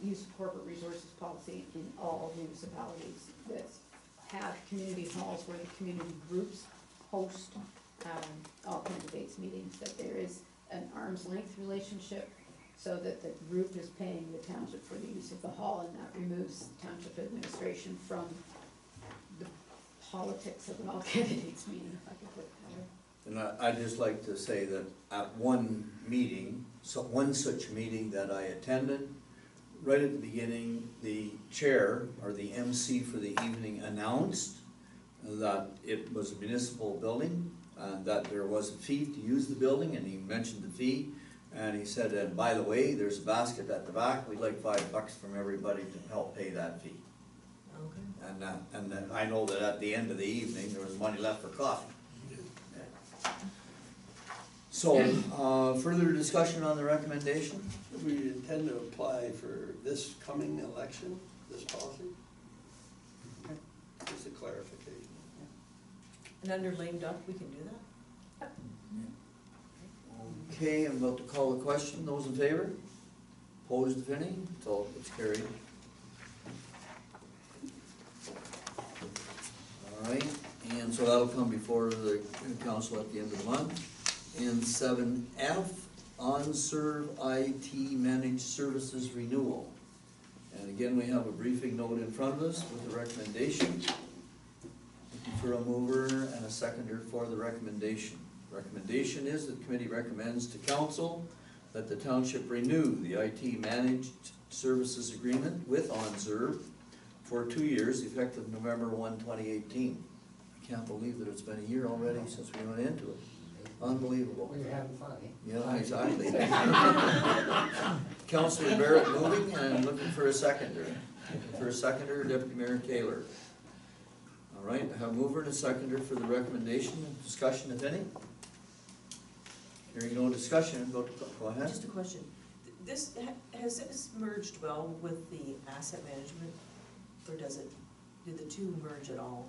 use of corporate resources policy in all municipalities that have community halls where the community groups host all candidates meetings, that there is an arm's length relationship so that the group is paying the township for the use of the hall, and that removes township administration from the politics of an all candidates meeting, if I could put it that way. And I'd just like to say that at one meeting, one such meeting that I attended, right at the beginning, the chair or the MC for the evening announced that it was a municipal building, and that there was a fee to use the building, and he mentioned the fee. And he said, and by the way, there's a basket at the back, we'd like $5 from everybody to help pay that fee. Okay. And then I know that at the end of the evening, there was money left for coffee. So, further discussion on the recommendation? Do we intend to apply for this coming election, this policy? Just a clarification. And under lame duck, we can do that? Okay, I'm about to call the question. Those in favor? Opposed, if any? It's carried. All right, and so that'll come before the council at the end of the month. And 7F, on-serve IT managed services renewal. And again, we have a briefing note in front of us with a recommendation. Looking for a mover and a seconder for the recommendation. Recommendation is that the committee recommends to council that the township renew the IT managed services agreement with OnServe for 2 years, effective November 1, 2018. I Can't believe that it's been a year already since we went into it. Unbelievable. Well, you're having fun, eh? Yeah, exactly. Councilor Barrett moving and looking for a seconder. Looking for a seconder, Deputy Mayor Taylor. All right, I have a mover and a seconder for the recommendation. Discussion, if any? Hearing no discussion, go ahead. Just a question. Has this merged well with the asset management, or do the two merge at all?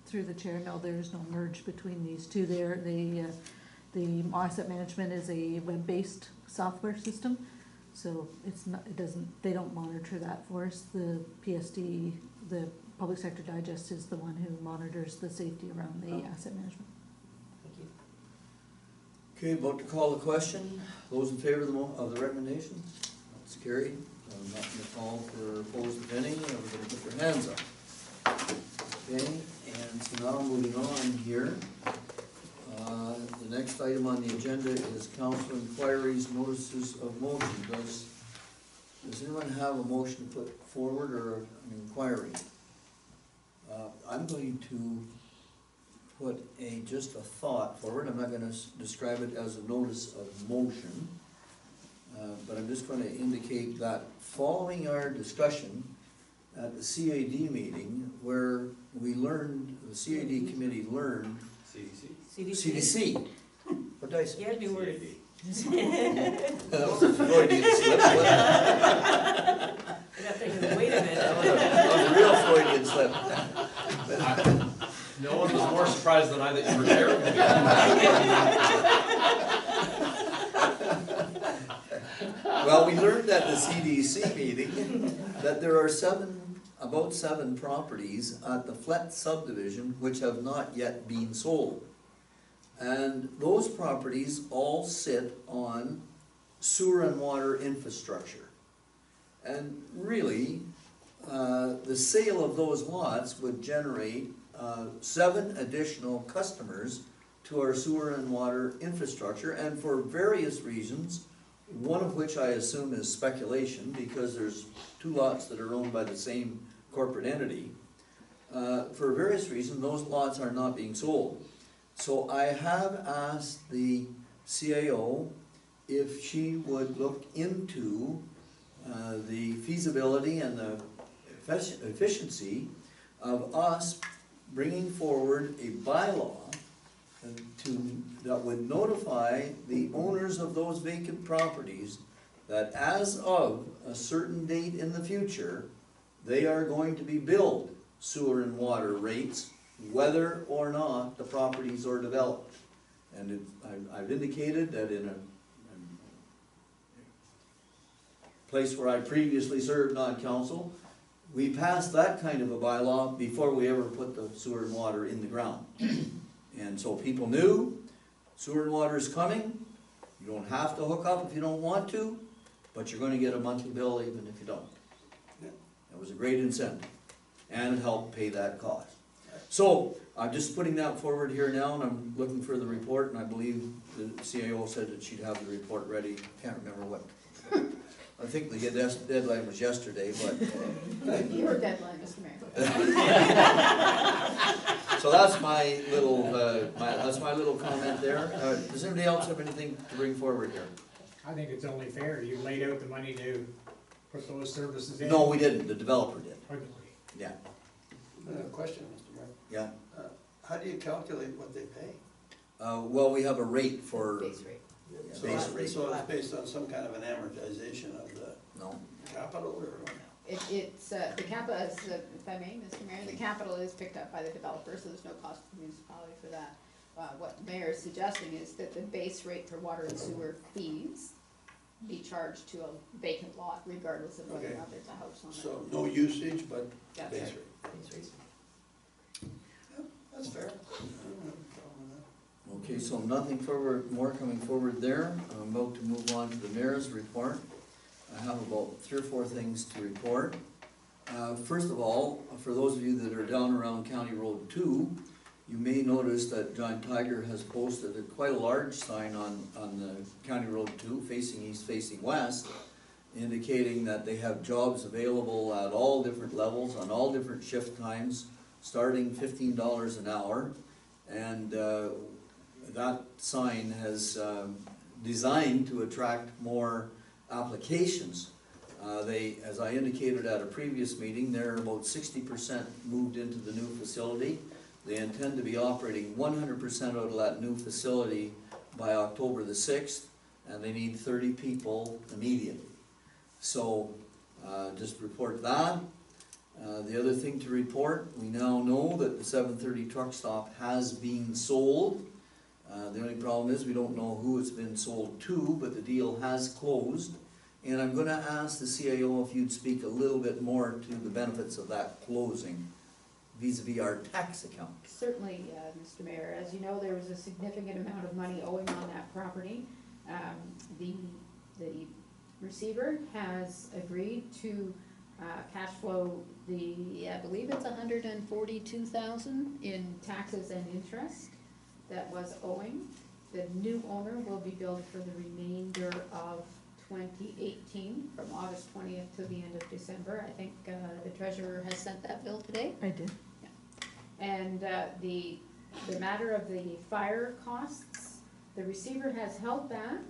Through the chair, no, there's no merge between these two there. The asset management is a web-based software system, so it's not, they don't monitor that for us. The PSD, the Public Sector Digest, is the one who monitors the safety around the asset management. Thank you. Okay, vote to call the question. Those in favor of the recommendation? That's carried. I'm not gonna call for opposed, if any. Everybody put their hands up. Okay, and so now moving on here. The next item on the agenda is council inquiries, notices of motion. Does anyone have a motion to put forward or an inquiry? I'm going to put just a thought forward. I'm not gonna describe it as a notice of motion. But I'm just gonna indicate that following our discussion at the CAD meeting, where we learned, the CAD committee learned CDC. What did I say? Yeah, new word. That was a Freudian slip. I got thinking, wait a minute. That was a real Freudian slip. No one was more surprised than I that you were there. Well, we learned at the CDC meeting that there are about seven properties at the Flet subdivision which have not yet been sold. And those properties all sit on sewer and water infrastructure. And really, the sale of those lots would generate 7 additional customers to our sewer and water infrastructure, and for various reasons, one of which I assume is speculation, because there's 2 lots that are owned by the same corporate entity. For various reasons, those lots are not being sold. So I have asked the CAO if she would look into the feasibility and the efficiency of us bringing forward a bylaw that would notify the owners of those vacant properties that as of a certain date in the future, they are going to be billed sewer and water rates, whether or not the properties are developed. And I've indicated that in a place where I previously served on council, we passed that kind of a bylaw before we ever put the sewer and water in the ground. And so people knew sewer and water is coming. You don't have to hook up if you don't want to, but you're going to get a monthly bill even if you don't. That was a great incentive, and it helped pay that cost. So I'm just putting that forward here now, and I'm looking for the report, and I believe the CAO said that she'd have the report ready. Can't remember what. I think the deadline was yesterday, but. Your deadline, Mr. Mayor. So that's my little comment there. Does anybody else have anything to bring forward here? I think it's only fair. You laid out the money to put those services in. No, we didn't. The developer did. Or did we? Yeah, Question, Mr. Mayor. yeah. How do you calculate what they pay? Well, we have a rate for. Base rate. So Base it's- rate. So it's based on some kind of an amortization of the No. capital, or? It's, the capital, if I may, Mr. Mayor, the capital is picked up by the developer, so there's no cost to the municipality for that. What the mayor is suggesting is that the base rate for water and sewer fees be charged to a vacant lot regardless of whether or Okay. not there's a house on it. So no usage, but That's base right. rate. Yeah, that's fair. I don't have a problem with that. Okay, so nothing more coming forward there. I'm about to move on to the mayor's report. I have about 3 or 4 things to report. First of all, for those of you that are down around County Road 2, you may notice that John Tiger has posted quite a large sign on the County Road 2, facing east, facing west, indicating that they have jobs available at all different levels, on all different shift times, starting $15 an hour. And that sign has designed to attract more applications. As I indicated at a previous meeting, they're about 60% moved into the new facility. They intend to be operating 100% out of that new facility by October the 6th, and they need 30 people immediately. So just report that. The other thing to report, we now know that the 730 truck stop has been sold. The only problem is we don't know who it's been sold to, but the deal has closed. And I'm gonna ask the CIO if you'd speak a little bit more to the benefits of that closing vis-a-vis our tax account. Certainly, Mr. Mayor, as you know, there was a significant amount of money owing on that property. The receiver has agreed to cash flow I believe it's $142,000 in taxes and interest that was owing. The new owner will be billed for the remainder of 2018, from August 20th to the end of December. I think the treasurer has sent that bill today. I did. And the matter of the fire costs, the receiver has held back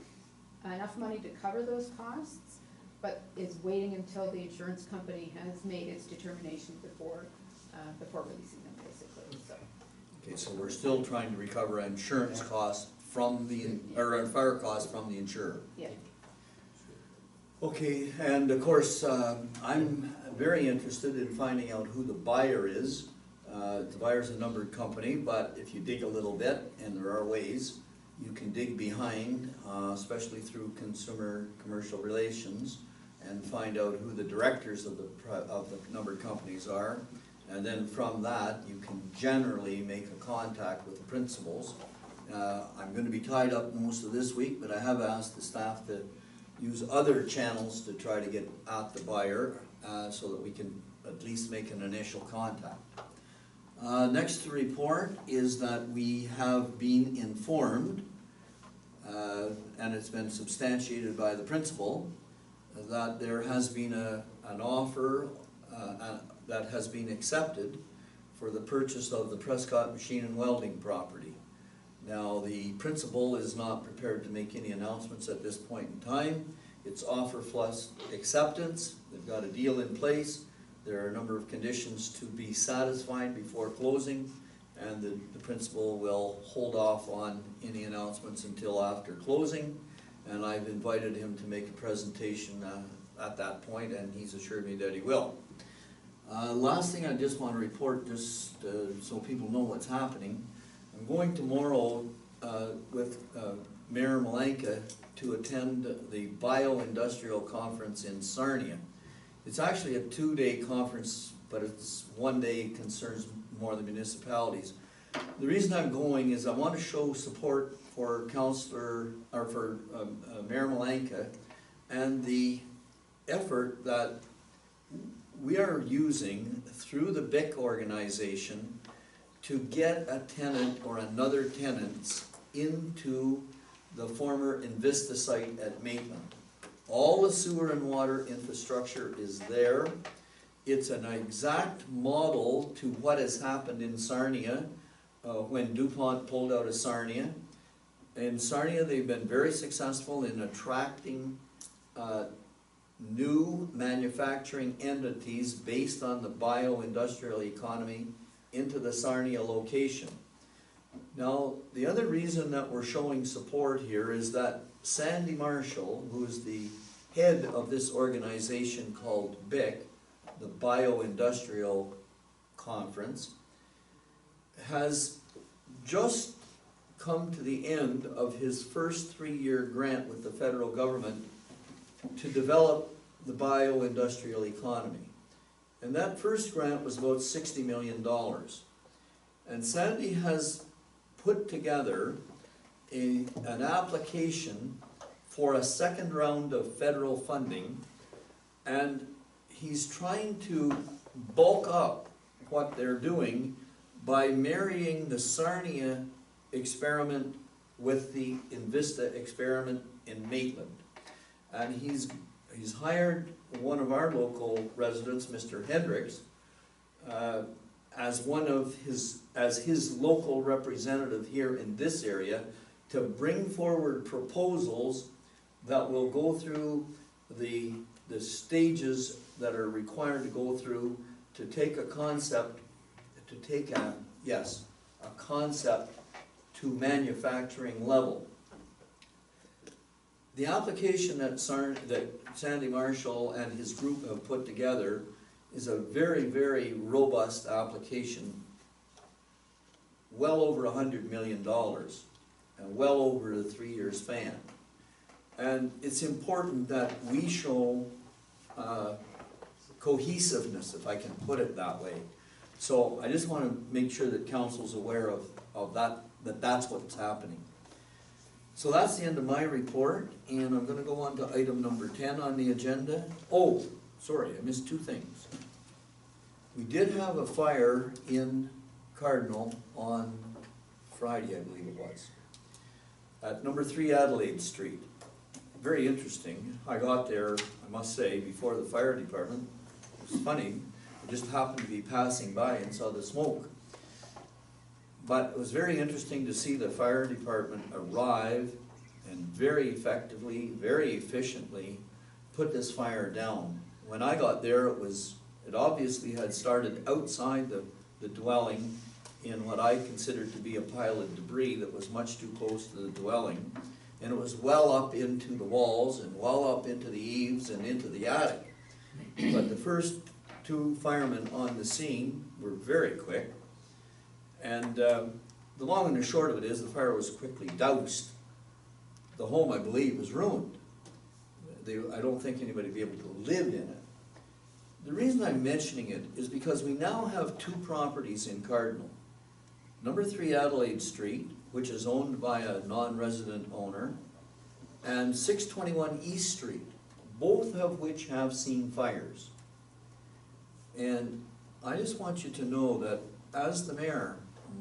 enough money to cover those costs, but is waiting until the insurance company has made its determination before releasing them, basically, so. Okay, so we're still trying to recover insurance costs from or fire costs from the insurer. Yeah. Okay, and of course, I'm very interested in finding out who the buyer is. The buyer's a numbered company, but if you dig a little bit, and there are ways, you can dig behind, especially through commercial relations, and find out who the directors of the numbered companies are. And then from that, you can generally make a contact with the principals. I'm going to be tied up most of this week, but I have asked the staff to use other channels to try to get at the buyer so that we can at least make an initial contact. Next to report is that we have been informed, and it's been substantiated by the principal, that there has been an offer that has been accepted for the purchase of the Prescott Machine and Welding property. Now, the principal is not prepared to make any announcements at this point in time. It's offer plus acceptance. They've got a deal in place. There are a number of conditions to be satisfied before closing, and the principal will hold off on any announcements until after closing. And I've invited him to make a presentation at that point, and he's assured me that he will. Last thing I just want to report, just so people know what's happening. I'm going tomorrow with Mayor Malanka to attend the Bio-Industrial Conference in Sarnia. It's actually a 2-day conference, but it's 1 day concerns more the municipalities. The reason I'm going is I want to show support for Mayor Malanka and the effort that we are using through the BIC organization to get a tenant or another tenant into the former Invista site at Maitland. All the sewer and water infrastructure is there. It's an exact model to what has happened in Sarnia when DuPont pulled out of Sarnia. In Sarnia, they've been very successful in attracting new manufacturing entities based on the bio-industrial economy into the Sarnia location. Now, the other reason that we're showing support here is that Sandy Marshall, who is the head of this organization called BIC, the Bio-Industrial Conference, has just come to the end of his first 3-year grant with the federal government to develop the bio-industrial economy. And that first grant was about $60 million. And Sandy has put together an application for a second round of federal funding, and he's trying to bulk up what they're doing by marrying the Sarnia experiment with the Invista experiment in Maitland. And he's hired one of our local residents, Mr. Hendricks, as his local representative here in this area, to bring forward proposals that will go through the stages that are required to go through to take a concept, a concept to manufacturing level. The application that Sandy Marshall and his group have put together is a very, very robust application, well over $100 million, and well over the 3-year span. And it's important that we show cohesiveness, if I can put it that way. So I just want to make sure that council's aware of that's what's happening. So that's the end of my report, and I'm gonna go on to item number 10 on the agenda. Oh, sorry, I missed 2 things. We did have a fire in Cardinal on Friday, I believe it was, at number 3 Adelaide Street. Very interesting. I got there, I must say, before the fire department. It was funny, I just happened to be passing by and saw the smoke. But it was very interesting to see the fire department arrive and very effectively, very efficiently put this fire down. When I got there, it obviously had started outside the dwelling in what I considered to be a pile of debris that was much too close to the dwelling. And it was well up into the walls and well up into the eaves and into the attic. But the first 2 firemen on the scene were very quick. And the long and the short of it is the fire was quickly doused. The home, I believe, was ruined. I don't think anybody would be able to live in it. The reason I'm mentioning it is because we now have 2 properties in Cardinal. Number 3 Adelaide Street, which is owned by a non-resident owner, and 621 East Street, both of which have seen fires. And I just want you to know that as the mayor,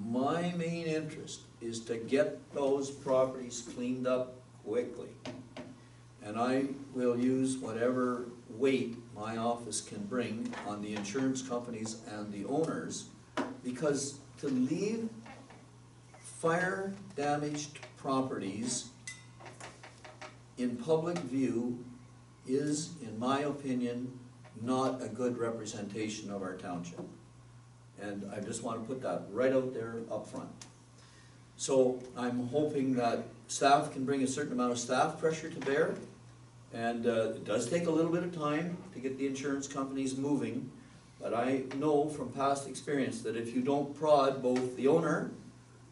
my main interest is to get those properties cleaned up quickly. And I will use whatever weight my office can bring on the insurance companies and the owners, because to leave fire damaged properties in public view is, in my opinion, not a good representation of our township. And I just want to put that right out there up front. So I'm hoping that staff can bring a certain amount of staff pressure to bear. And it does take a little bit of time to get the insurance companies moving. But I know from past experience that if you don't prod both the owner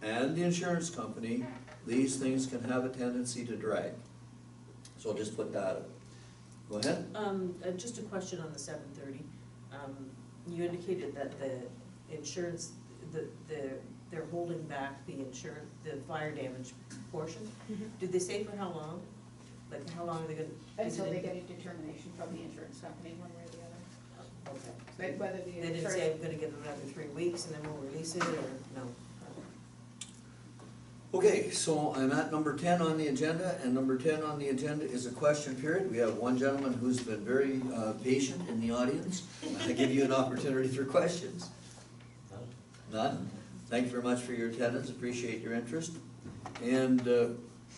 and the insurance company, these things can have a tendency to drag. So I'll just put that up. Go ahead. Just a question on the 7:30. You indicated that the insurance, they're holding back the fire damage portion. Did they say for how long? Like, how long are they gonna? Until they get a determination from the insurance company, one way or the other. Okay. But whether the They didn't insurance. say I'm gonna give them another 3 weeks and then we'll release it, or no? Okay, so I'm at number 10 on the agenda, and number 10 on the agenda is a question period. We have one gentleman who's been very patient in the audience. I give you an opportunity for questions. None? Thank you very much for your attendance, appreciate your interest. And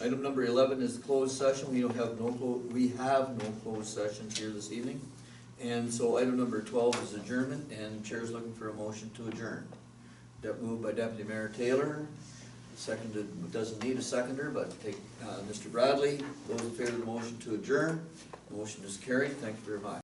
item number 11 is the closed session. We have no closed sessions here this evening. And so item number 12 is adjournment, and the chair is looking for a motion to adjourn. Moved by Deputy Mayor Taylor. Seconded, doesn't need a seconder, but take Mr. Bradley. Those in favor of the motion to adjourn. Motion is carried. Thank you very much.